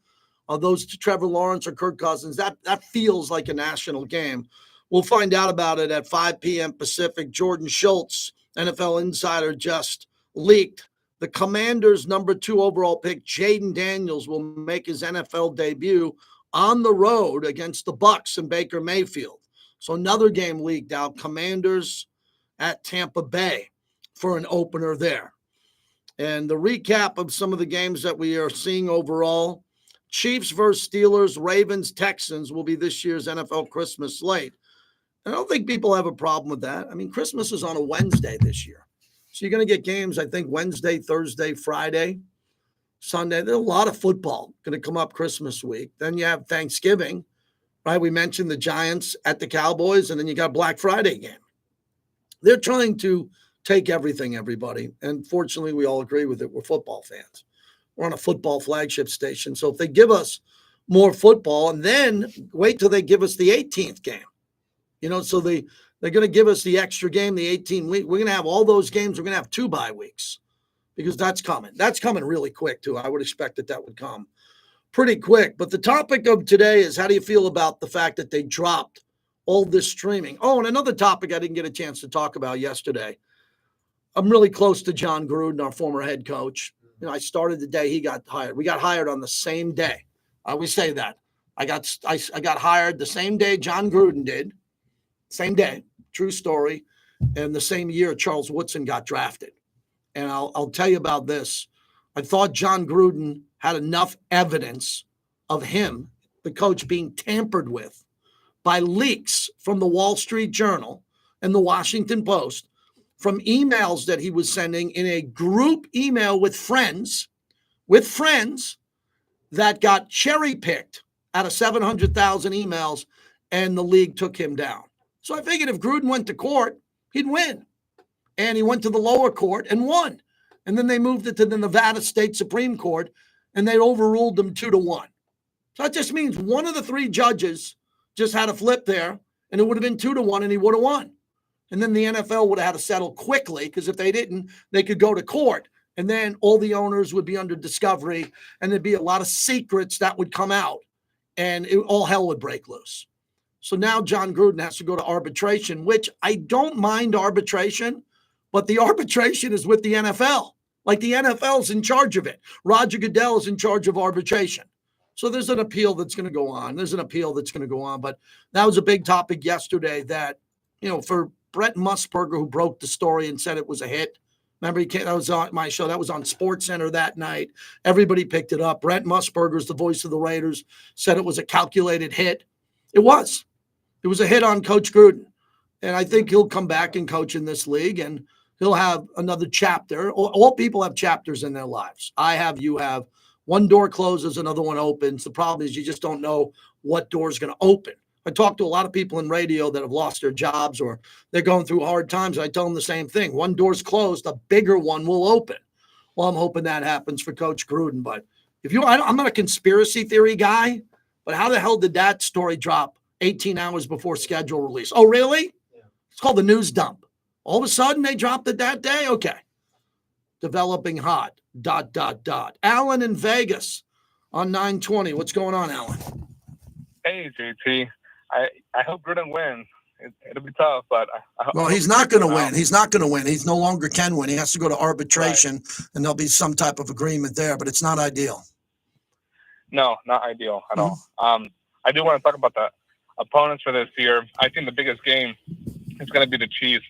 Are those Trevor Lawrence or Kirk Cousins? That feels like a national game. We'll find out about it at 5 p.m. Pacific. Jordan Schultz, NFL insider, just leaked. The Commanders' number 2 overall pick, Jaden Daniels, will make his NFL debut on the road against the Bucs and Baker Mayfield. So another game leaked out. Commanders at Tampa Bay for an opener there. And the recap of some of the games that we are seeing overall. Chiefs versus Steelers, Ravens, Texans will be this year's NFL Christmas slate. I don't think people have a problem with that. I mean, Christmas is on a Wednesday this year. So you're going to get games, I think, Wednesday, Thursday, Friday, Sunday. There's a lot of football going to come up Christmas week. Then you have Thanksgiving, right? We mentioned the Giants at the Cowboys, and then you got Black Friday game. They're trying to take everything, everybody. And fortunately, we all agree with it. We're football fans. We're on a football flagship station. So if they give us more football and then wait till they give us the 18th game, so they're going to give us the extra game, the 18th week. We're going to have all those games. We're going to have 2 bye weeks because that's coming. That's coming really quick too. I would expect that would come pretty quick. But the topic of today is how do you feel about the fact that they dropped all this streaming? Oh, and another topic I didn't get a chance to talk about yesterday. I'm really close to John Gruden, our former head coach. I started the day he got hired. We got hired on the same day. I always say that. I got hired the same day John Gruden did. Same day. True story. And the same year Charles Woodson got drafted. And I'll tell you about this. I thought John Gruden had enough evidence of him, the coach, being tampered with by leaks from the Wall Street Journal and the Washington Post, from emails that he was sending in a group email with friends that got cherry-picked out of 700,000 emails, and the league took him down. So I figured if Gruden went to court, he'd win. And he went to the lower court and won. And then they moved it to the Nevada State Supreme Court, and they overruled them 2-1. So that just means one of the 3 judges just had a flip there, and it would have been 2-1, and he would have won. And then the NFL would have had to settle quickly because if they didn't, they could go to court. And then all the owners would be under discovery and there'd be a lot of secrets that would come out and all hell would break loose. So now John Gruden has to go to arbitration, which I don't mind arbitration, but the arbitration is with the NFL. Like the NFL's in charge of it. Roger Goodell is in charge of arbitration. So there's an appeal that's going to go on. But that was a big topic yesterday that, for Brett Musburger, who broke the story and said it was a hit. Remember, that was on my show. That was on SportsCenter that night. Everybody picked it up. Brett Musburger is the voice of the Raiders, said it was a calculated hit. It was. It was a hit on Coach Gruden. And I think he'll come back and coach in this league, and he'll have another chapter. All people have chapters in their lives. I have, you have. One door closes, another one opens. The problem is you just don't know what door is going to open. I talk to a lot of people in radio that have lost their jobs or they're going through hard times. I tell them the same thing. One door's closed, a bigger one will open. Well, I'm hoping that happens for Coach Gruden. But I'm not a conspiracy theory guy, but how the hell did that story drop 18 hours before schedule release? Oh, really? Yeah. It's called the news dump. All of a sudden they dropped it that day? Okay. Developing hot, ... Alan in Vegas on 920. What's going on, Alan? Hey, JT. I hope Gruden wins. It'll be tough, but well, he's not going to win. He's not going to win. He no longer can win. He has to go to arbitration, right. And there'll be some type of agreement there, but it's not ideal. No, not ideal at all. I do want to talk about the opponents for this year. I think the biggest game is going to be the Chiefs.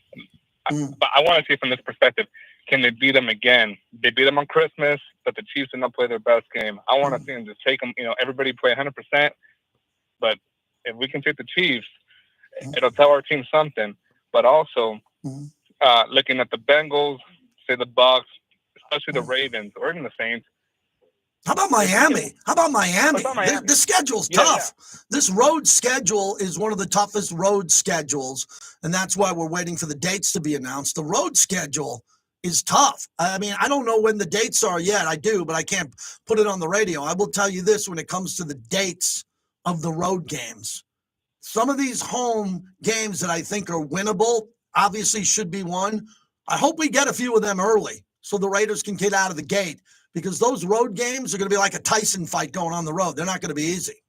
But I want to see it from this perspective. Can they beat them again? They beat them on Christmas, but the Chiefs did not play their best game. I want to see them just take them, everybody play 100%. But if we can take the Chiefs, it'll tell our team something. But also, looking at the Bengals, say the Bucks, especially the Ravens, or even the Saints. How about Miami? The schedule's tough. Yeah. This road schedule is one of the toughest road schedules, and that's why we're waiting for the dates to be announced. The road schedule is tough. I mean, I don't know when the dates are yet. I do, but I can't put it on the radio. I will tell you this when it comes to the dates of the road games. Some of these home games that I think are winnable obviously should be won. I hope we get a few of them early so the Raiders can get out of the gate, because those road games are going to be like a Tyson fight going on the road. They're not going to be easy.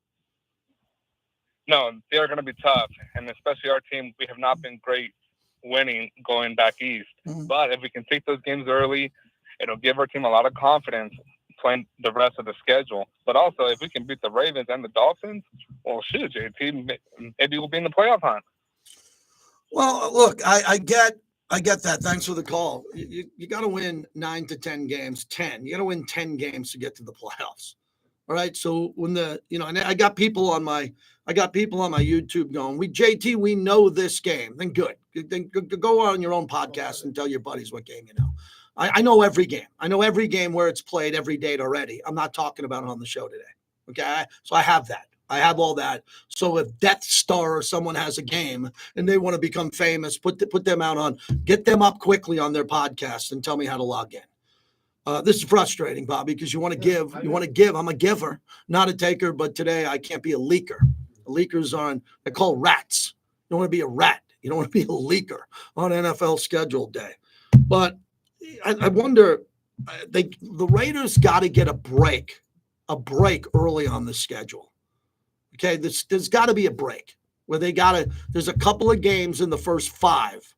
No, they're going to be tough, and especially our team, we have not been great winning going back east. But if we can take those games early, it'll give our team a lot of confidence playing the rest of the schedule. But also, if we can beat the Ravens and the Dolphins, well, shoot, JT, maybe we'll be in the playoff hunt. Well, look, I get that. Thanks for the call. You got to win 9 to 10 games. 10. You got to win 10 games to get to the playoffs. All right. So when and I got people on my YouTube going, JT, we know this game. Then good. Then go on your own podcast and tell your buddies what game you know. I know every game. I know every game where it's played, every date already. I'm not talking about it on the show today. Okay. So I have that. I have all that. So if Death Star or someone has a game and they want to become famous, put them out on, get them up quickly on their podcast and tell me how to log in. This is frustrating, Bobby, because you want to give. I'm a giver, not a taker. But today I can't be a leaker. Leakers they're called rats. You don't want to be a rat. You don't want to be a leaker on NFL schedule day. But I wonder, the Raiders got to get a break early on the schedule. Okay, there's got to be a break where there's a couple of games in the first 5.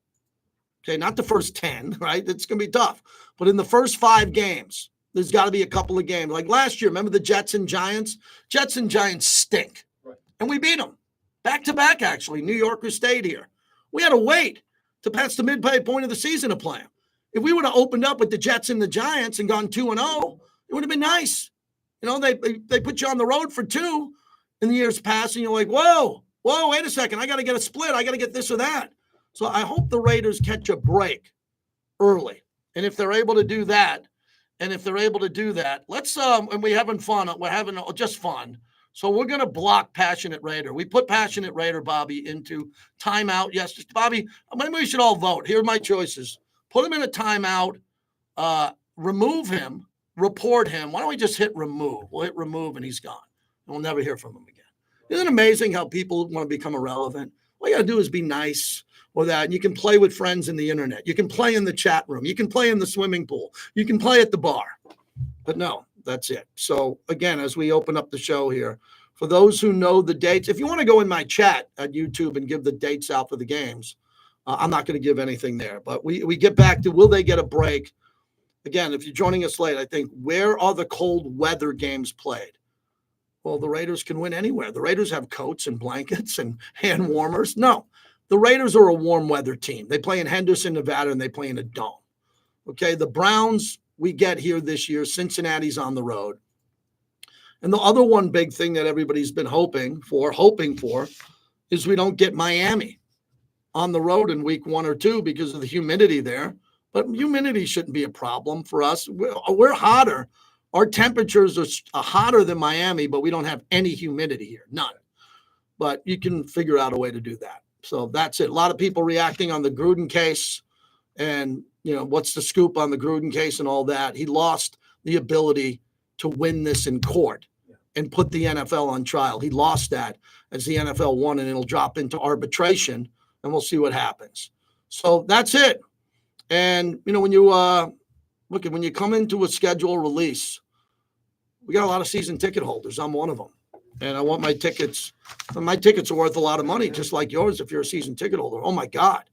Okay, not the first 10, right? It's going to be tough. But in the first 5 games, there's got to be a couple of games. Like last year, remember the Jets and Giants? Jets and Giants stink. Right. And we beat them. Back-to-back, actually. New Yorkers stayed here. We had to wait to pass the midway point of the season to play them. If we would have opened up with the Jets and the Giants and gone 2-0, it would have been nice. They put you on the road for 2 in the years past, and you're like, whoa, wait a second. I got to get a split. I got to get this or that. So I hope the Raiders catch a break early. And if they're able to do that, let's, and we're having fun. We're having just fun. So we're going to block Passionate Raider. We put Passionate Raider, Bobby, into timeout. Yes, Bobby, maybe we should all vote. Here are my choices. Put him in a timeout, remove him, report him. Why don't we just hit remove? We'll hit remove and he's gone. And we'll never hear from him again. Isn't it amazing how people want to become irrelevant? All you got to do is be nice or that. And you can play with friends in the internet. You can play in the chat room. You can play in the swimming pool. You can play at the bar. But no, that's it. So again, as we open up the show here, for those who know the dates, if you want to go in my chat at YouTube and give the dates out for the games, I'm not going to give anything there. But we get back to, will they get a break? Again, if you're joining us late, I think, where are the cold weather games played? Well, the Raiders can win anywhere. The Raiders have coats and blankets and hand warmers. No, the Raiders are a warm weather team. They play in Henderson, Nevada, and they play in a dome. Okay, the Browns we get here this year. Cincinnati's on the road. And the other one big thing that everybody's been hoping for, is we don't get Miami on the road in week 1 or 2 because of the humidity there. But humidity shouldn't be a problem for us. We're hotter. Our temperatures are hotter than Miami, but we don't have any humidity here, none. But you can figure out a way to do that. So that's it. A lot of people reacting on the Gruden case and, what's the scoop on the Gruden case and all that. He lost the ability to win this in court and put the NFL on trial. He lost that as the NFL won, and it'll drop into arbitration, and we'll see what happens. So that's it. And, when you when you come into a schedule release, we got a lot of season ticket holders. I'm one of them. And I want my tickets. My tickets are worth a lot of money, just like yours if you're a season ticket holder. Oh, my God.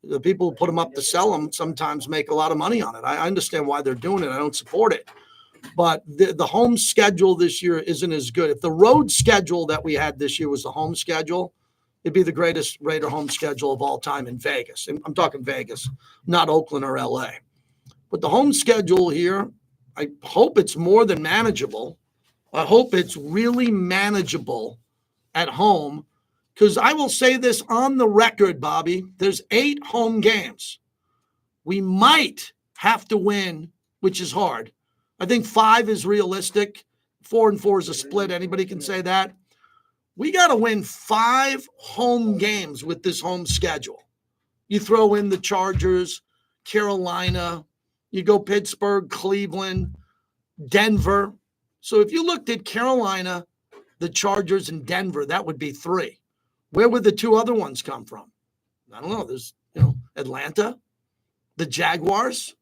The people who put them up to sell them sometimes make a lot of money on it. I understand why they're doing it. I don't support it. But the home schedule this year isn't as good. If the road schedule that we had this year was the home schedule, it'd be the greatest Raider home schedule of all time in Vegas. And I'm talking Vegas, not Oakland or LA. But the home schedule here, I hope it's more than manageable. I hope it's really manageable at home, because I will say this on the record, Bobby, there's 8 home games. We might have to win, which is hard. I think 5 is realistic. 4 and 4 is a split. Anybody can say that. We got to win 5 home games with this home schedule. You throw in the Chargers, Carolina, you go Pittsburgh, Cleveland, Denver. So if you looked at Carolina, the Chargers, and Denver, that would be 3. Where would the 2 other ones come from? I don't know. There's, Atlanta, the Jaguars,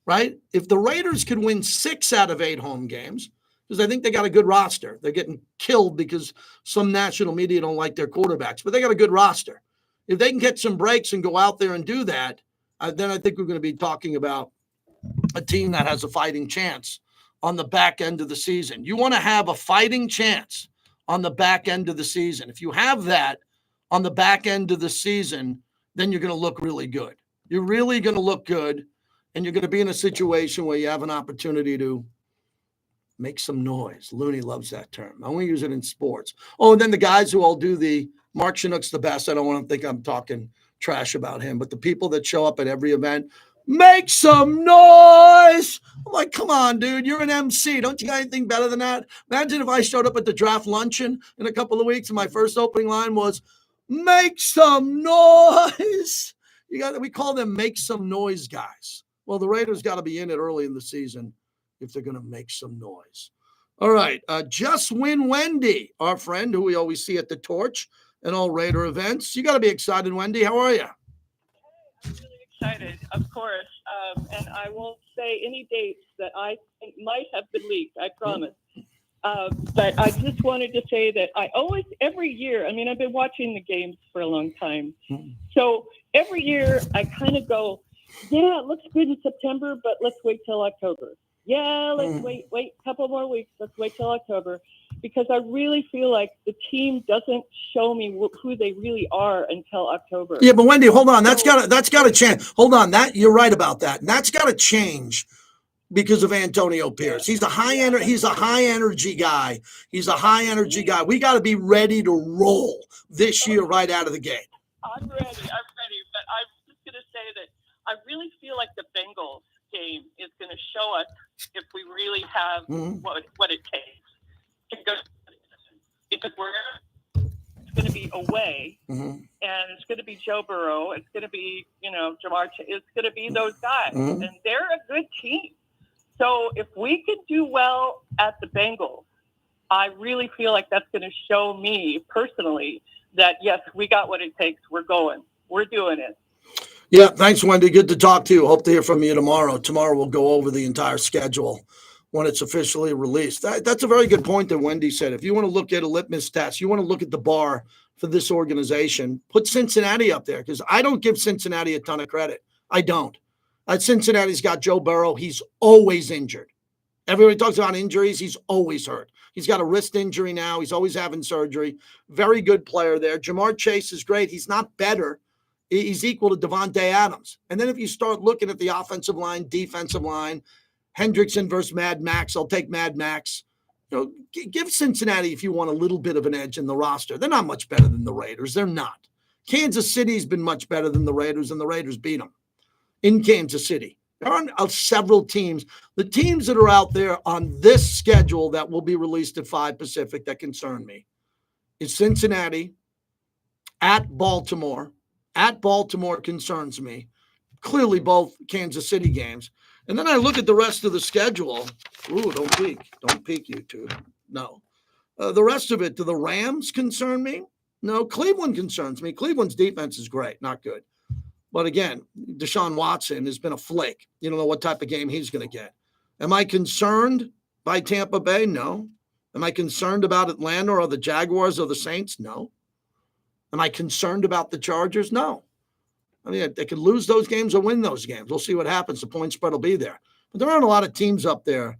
right? If the Raiders could win 6 out of 8 home games, because I think they got a good roster. They're getting killed because some national media don't like their quarterbacks, but they got a good roster. If they can get some breaks and go out there and do that, then I think we're going to be talking about a team that has a fighting chance on the back end of the season. You want to have a fighting chance on the back end of the season. If you have that on the back end of the season, then you're going to look really good. You're really going to look good, and you're going to be in a situation where you have an opportunity to make some noise. Looney loves that term. I want to use it in sports. Oh, and then the guys who all do the Mark Chinook's the best. I don't want to think I'm talking trash about him, but the people that show up at every event, make some noise. I'm like, come on, dude. You're an MC. Don't you got anything better than that? Imagine if I showed up at the draft luncheon in a couple of weeks and my first opening line was, make some noise. We call them make some noise guys. Well, the Raiders got to be in it early in the season if they're going to make some noise. All right. Just Win Wendy, our friend who we always see at the Torch and all Raider events. You got to be excited, Wendy. How are you? I'm really excited, of course. And I won't say any dates that I think might have been leaked, I promise. But I just wanted to say that I always, every year, I've been watching the games for a long time. So every year I kind of go, yeah, it looks good in September, but let's wait till October. Yeah, let's wait a couple more weeks. Let's wait till October, because I really feel like the team doesn't show me who they really are until October. Yeah, but Wendy, hold on. That's got to change. Hold on. You're right about that. And that's got to change because of Antonio Pierce. He's a high energy guy. He's a high energy guy. We got to be ready to roll this year right out of the gate. I'm ready. But I'm just going to say that I really feel like the Bengals game is going to show us if we really have what it takes to go, because it's going to be away, and it's going to be Joe Burrow, it's going to be Jamar, it's going to be those guys, and they're a good team. So if we can do well at the Bengals, I really feel like that's going to show me personally that yes, we got what it takes. We're going. We're doing it. Yeah, thanks, Wendy. Good to talk to you. Hope to hear from you tomorrow. Tomorrow we'll go over the entire schedule when it's officially released. That's a very good point that Wendy said. If you want to look at a litmus test, you want to look at the bar for this organization, put Cincinnati up there, because I don't give Cincinnati a ton of credit. I don't. Cincinnati's got Joe Burrow. He's always injured. Everybody talks about injuries. He's always hurt. He's got a wrist injury now. He's always having surgery. Very good player there. Jamar Chase is great. He's not better. He's equal to Devontae Adams. And then if you start looking at the offensive line, defensive line, Hendrickson versus Mad Max, I'll take Mad Max. Give Cincinnati, if you want, a little bit of an edge in the roster. They're not much better than the Raiders. They're not. Kansas City's been much better than the Raiders, and the Raiders beat them in Kansas City. There are several teams. The teams that are out there on this schedule that will be released at 5 Pacific that concern me is Cincinnati, at Baltimore. At Baltimore concerns me. Clearly both Kansas City games. And then I look at the rest of the schedule. Ooh, don't peek. Don't peek, you two. No. The rest of it, do the Rams concern me? No. Cleveland concerns me. Cleveland's defense is great, not good. But again, Deshaun Watson has been a flake. You don't know what type of game he's going to get. Am I concerned by Tampa Bay? No. Am I concerned about Atlanta or the Jaguars or the Saints? No. Am I concerned about the Chargers? No. I mean, they could lose those games or win those games. We'll see what happens. The point spread will be there. But there aren't a lot of teams up there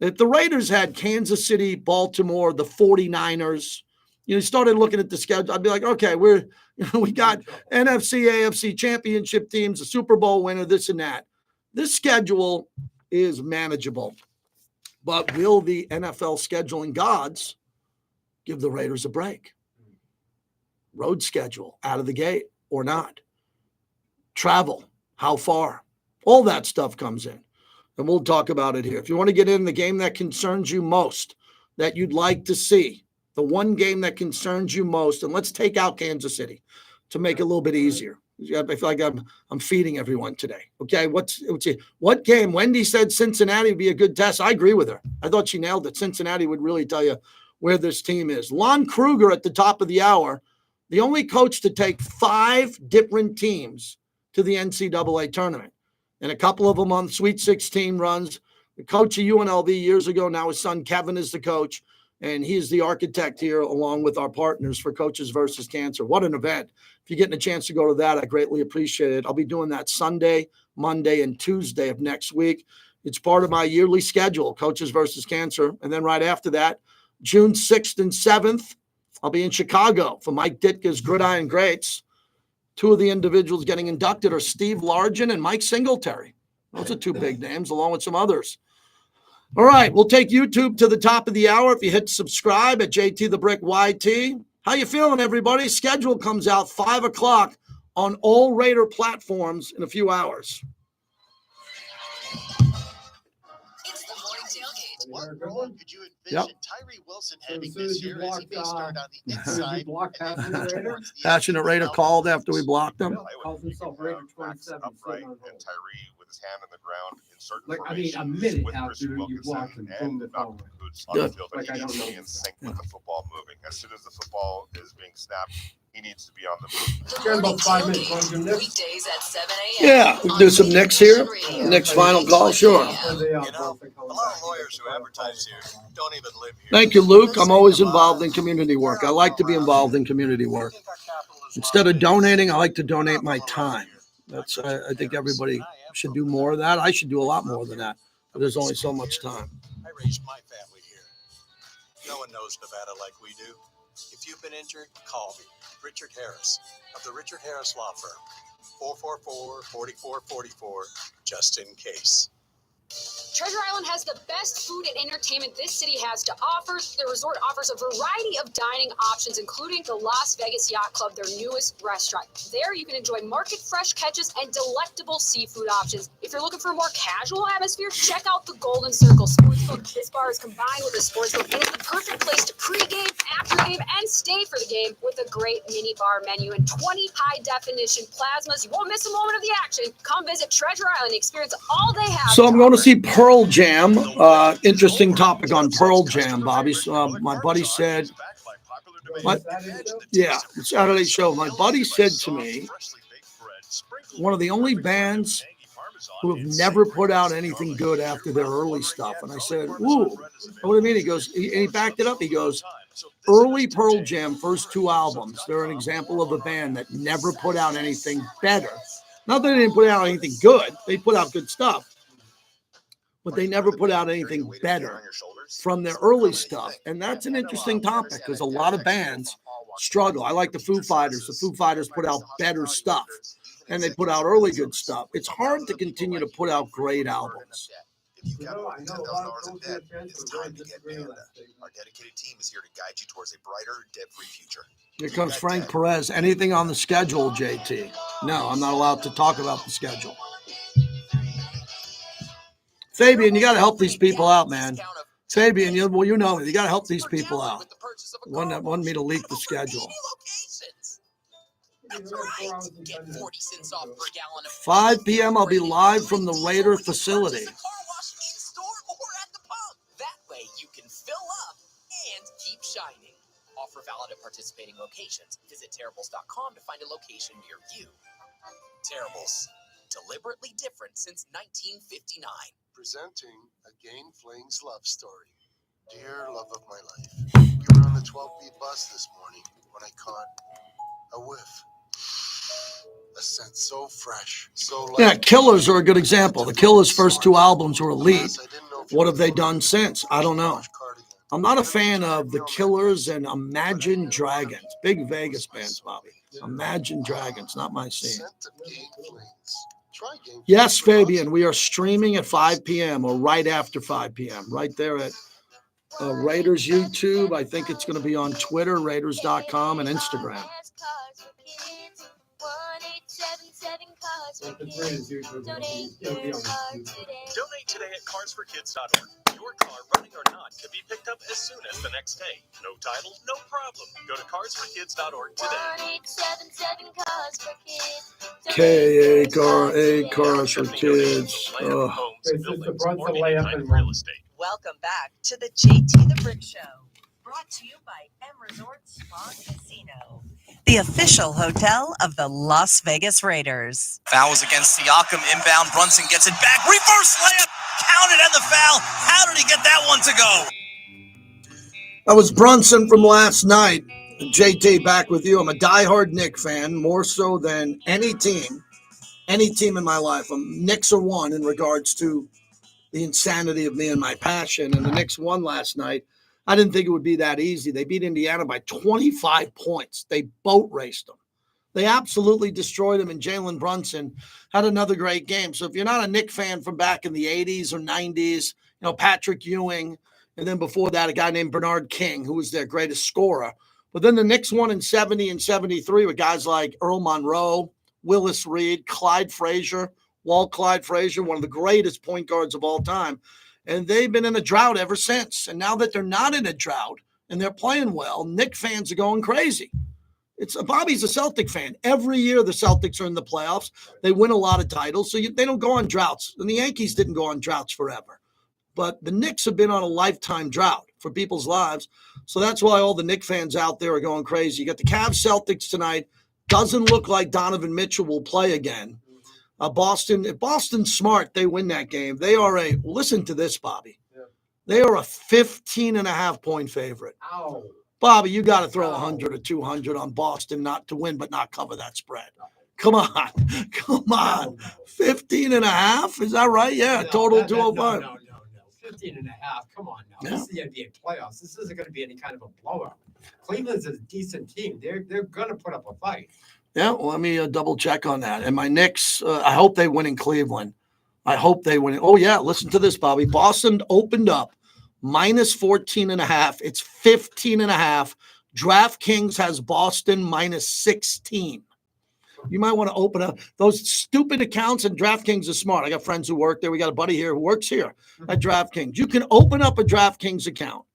If the Raiders had Kansas City, Baltimore, the 49ers, you started looking at the schedule, I'd be like, okay, we got NFC, AFC championship teams, a Super Bowl winner, this and that. This schedule is manageable. But will the NFL scheduling gods give the Raiders a break? Road schedule out of the gate or not? Travel, how far? All that stuff comes in. And we'll talk about it here. If you want to get in the game that concerns you most, that you'd like to see, the one game that concerns you most, and let's take out Kansas City to make it a little bit easier. I feel like I'm feeding everyone today. Okay, what game? Wendy said Cincinnati would be a good test. I agree with her. I thought she nailed it. Cincinnati would really tell you where this team is. Lon Kruger at the top of the hour, the only coach to take 5 different teams to the NCAA tournament. And a couple of them on Sweet 16 runs. The coach of UNLV years ago, now his son Kevin is the coach, and he's the architect here along with our partners for Coaches versus Cancer. What an event. If you're getting a chance to go to that, I greatly appreciate it. I'll be doing that Sunday, Monday, and Tuesday of next week. It's part of my yearly schedule, Coaches versus Cancer. And then right after that, June 6th and 7th, I'll be in Chicago for Mike Ditka's Gridiron Greats. 2 of the individuals getting inducted are Steve Largent and Mike Singletary. Those are 2 big names, along with some others. All right, we'll take YouTube to the top of the hour. If you hit subscribe at JT the Brick YT. How you feeling, everybody? Schedule comes out 5 o'clock on all Raider platforms in a few hours. It's the morning tailgate. What role could you envision Tyree Wilson having this year as he may start on the inside? Passionate Raider called after we blocked him. Calls himself Raider 27. Upright and Tyree with his hand on the ground in certain Like, I mean, a formations minute with after Christian you Wilkinson blocked him, boom, and the Malcolm phone. Coots on the Good. field, but Like, I he needs don't to be know. in sync with the football moving. As soon as the football is being snapped, he needs to be on the move. The Got about morning 5 minutes. Want to do tailgate. Knicks? Weekdays at 7 a.m. Yeah, we can do some Knicks here. Knicks final call, sure. A lot of lawyers who advertise here don't even live here. Thank you, Luke. I'm always involved in community work. I like to be involved in community work. Instead of donating, I like to donate my time. That's I think everybody should do more of that. I should do a lot more than that. But there's only so much time. I raised my family here. No one knows Nevada like we do. If you've been injured, call me, Richard Harris, of the Richard Harris Law Firm. 444-4444, just in case. Treasure Island has the best food and entertainment this city has to offer. The resort offers a variety of dining options, including the Las Vegas Yacht Club, their newest restaurant. There, you can enjoy market-fresh catches and delectable seafood options. If you're looking for a more casual atmosphere, check out the Golden Circle Sportsbook. This bar is combined with a sportsbook and is the perfect place to pregame, after-game, and stay for the game with a great mini-bar menu and 20 high-definition plasmas. You won't miss a moment of the action. Come visit Treasure Island and experience all they have. So I'm going to see Pearl Jam. Interesting topic on Pearl Jam, Bobby. My buddy said, yeah, the Saturday show. My buddy said to me, one of the only bands who have never put out anything good after their early stuff. And I said, ooh, what do you mean? He goes, and he backed it up. He goes, early Pearl Jam, first 2 albums, they're an example of a band that never put out anything better. Not that they didn't put out anything good. They put out good stuff. But they never put out anything better from their early stuff. And that's an interesting topic because a lot of bands struggle. I like the Foo Fighters. The Foo Fighters put out better stuff, and they put out early good stuff. It's hard to continue to put out great albums. If you have more than $10,000 in debt, it's time to get Panda. Our dedicated team is here to guide you towards a brighter, debt-free future. Here comes Frank Perez. Anything on the schedule, JT? No, I'm not allowed to talk about the schedule. Fabian, you got to help these people out, man. Fabian, you know it. You got to help these people out. Want me to leak the schedule. That's right. Get 40 cents off per gallon of 5 p.m. I'll be live from the Raider facility. That way you can fill up and keep shining. Offer valid at participating locations. Visit Terribles.com to find a location near you. Terribles. Deliberately different since 1959. Presenting a Gain Flings love story. Dear love of my life, we were on the 12B bus this morning when I caught a whiff. A scent so fresh, so light. Yeah, Killers are a good example. The Killers' first 2 albums were elite. What have they done since? I don't know. I'm not a fan of the Killers and Imagine Dragons. Big Vegas fans, Bobby. Imagine Dragons, not my scene. Yes, Fabian, we are streaming at 5 p.m. or right after 5 p.m. right there at Raiders YouTube. I think it's going to be on Twitter, Raiders.com, and Instagram. Donate today at carsforkids.org. Your car, running or not, can be picked up as soon as the next day. No title, no problem. Go to carsforkids.org today. 1-877-CARS-FOR-KIDS. K-A-R-A, Cars for Kids. Welcome back to the JT the Brick Show, brought to you by M Resort Spa Casino, the official hotel of the Las Vegas Raiders. Fouls against Siakam inbound. Brunson gets it back. Reverse layup. Counted and the foul. How did he get that one to go? That was Brunson from last night. JT, back with you. I'm a diehard Knick fan, more so than any team in my life. Knicks are one in regards to the insanity of me and my passion. And the Knicks won last night. I didn't think it would be that easy. They beat Indiana by 25 points. They boat raced them. They absolutely destroyed them, and Jalen Brunson had another great game. So if you're not a Knick fan from back in the 80s or 90s, Patrick Ewing, and then before that, a guy named Bernard King, who was their greatest scorer. But then the Knicks won in 70 and 73 with guys like Earl Monroe, Willis Reed, Clyde Frazier, Clyde Frazier, one of the greatest point guards of all time. And they've been in a drought ever since. And now that they're not in a drought and they're playing well, Knick fans are going crazy. Bobby's a Celtic fan. Every year the Celtics are in the playoffs. They win a lot of titles, so they don't go on droughts. And the Yankees didn't go on droughts forever. But the Knicks have been on a lifetime drought for people's lives. So that's why all the Knicks fans out there are going crazy. You got the Cavs Celtics tonight. Doesn't look like Donovan Mitchell will play again. If Boston's smart, they win that game. They are listen to this, Bobby. Yeah. They are a 15.5 point favorite. Ow. Bobby, you got to throw 100 or 200 on Boston not to win, but not cover that spread. Come on. 15.5? Is that right? Yeah, total 205. No. 15.5. Come on now. Yeah. This is the NBA playoffs. This isn't going to be any kind of a blowout. Cleveland's a decent team. They're going to put up a fight. Yeah, well, let me double check on that. And my Knicks, I hope they win in Cleveland. I hope they win. Oh, yeah, listen to this, Bobby. Boston opened up minus 14.5. It's 15.5. DraftKings has Boston minus 16. You might want to open up those stupid accounts, and DraftKings is smart. I got friends who work there. We got a buddy here who works here at DraftKings. You can open up a DraftKings account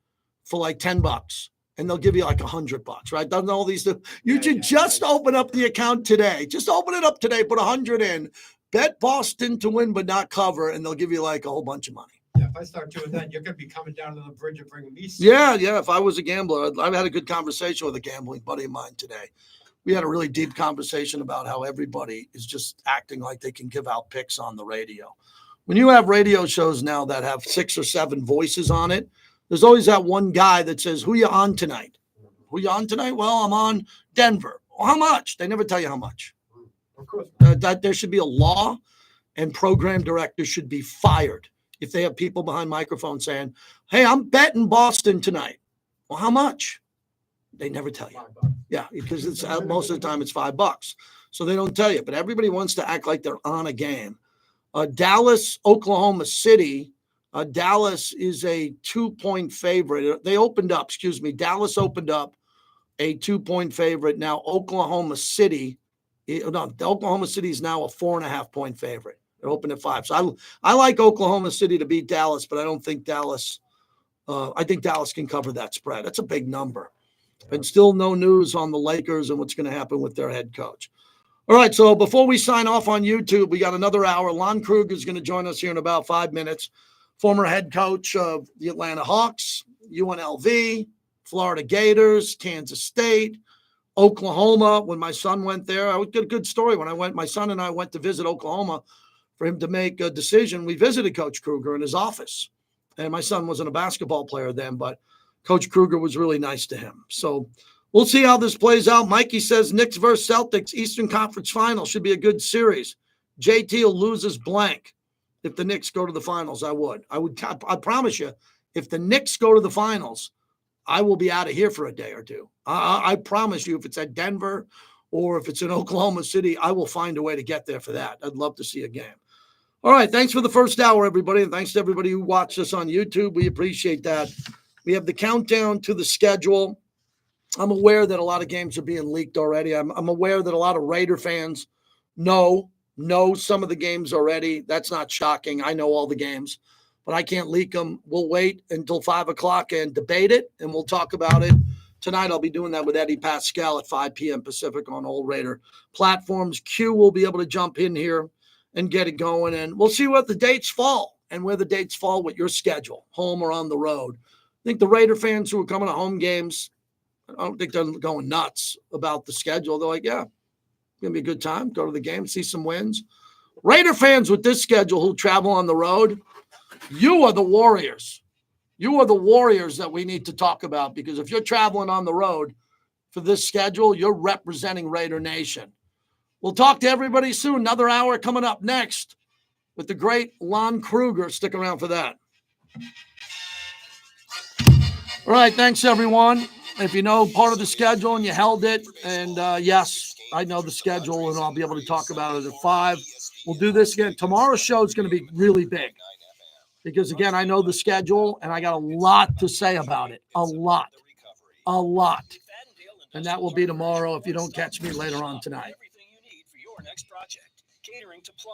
for like $10. And they'll give you like $100, right? Doesn't all these? You should just open up the account today. Just open it up today. Put 100 in. Bet Boston to win but not cover, and they'll give you like a whole bunch of money. Yeah, if I start doing that, you're going to be coming down to the bridge and bringing me. Yeah. If I was a gambler, I've had a good conversation with a gambling buddy of mine today. We had a really deep conversation about how everybody is just acting like they can give out picks on the radio. When you have radio shows now that have 6 or 7 voices on it, there's always that one guy that says, who you on tonight? Who you on tonight? Well, I'm on Denver. Well, how much? They never tell you how much. Of course. That there should be a law, and program directors should be fired if they have people behind microphones saying, hey, I'm betting Boston tonight. Well, how much? They never tell you. Yeah, because it's most of the time it's $5. So they don't tell you. But everybody wants to act like they're on a game. Dallas, Oklahoma City. Dallas is a 2-point favorite. Dallas opened up a 2-point favorite. Now Oklahoma City is now a 4.5 point favorite. It opened at 5. So I like Oklahoma City to beat Dallas, but I don't think Dallas. I think Dallas can cover that spread. That's a big number. And still no news on the Lakers and what's going to happen with their head coach. All right, so before we sign off on YouTube, we got another hour. Lon Kruger is going to join us here in about 5 minutes. Former head coach of the Atlanta Hawks, UNLV, Florida Gators, Kansas State, Oklahoma. When my son went there, I did a good story. My son and I went to visit Oklahoma for him to make a decision. We visited Coach Kruger in his office. And my son wasn't a basketball player then, but Coach Kruger was really nice to him. So we'll see how this plays out. Mikey says Knicks versus Celtics, Eastern Conference Final should be a good series. JT will lose his blank. If the Knicks go to the finals, I would. I promise you, if the Knicks go to the finals, I will be out of here for a day or two. I promise you, if it's at Denver or if it's in Oklahoma City, I will find a way to get there for that. I'd love to see a game. All right, thanks for the first hour, everybody, and thanks to everybody who watched us on YouTube. We appreciate that. We have the countdown to the schedule. I'm aware that a lot of games are being leaked already. I'm aware that a lot of Raider fans know some of the games already. That's not shocking. I know all the games, but I can't leak them. We'll wait until 5 o'clock and debate it, and we'll talk about it. Tonight, I'll be doing that with Eddie Pascal at 5 p.m. Pacific on all Raider platforms. Q will be able to jump in here and get it going, and we'll see what the dates fall and where the dates fall with your schedule, home or on the road. I think the Raider fans who are coming to home games, I don't think they're going nuts about the schedule. They're like, yeah, it's going to be a good time. Go to the game, see some wins. Raider fans with this schedule who travel on the road, you are the warriors. You are the warriors that we need to talk about, because if you're traveling on the road for this schedule, you're representing Raider Nation. We'll talk to everybody soon. Another hour coming up next with the great Lon Kruger. Stick around for that. All right, thanks, everyone. If you know part of the schedule and you held it, and yes, I know the schedule, and I'll be able to talk about it at 5. We'll do this again. Tomorrow's show is going to be really big because, again, I know the schedule, and I got a lot to say about it. A lot. And that will be tomorrow if you don't catch me later on tonight. Next project, catering to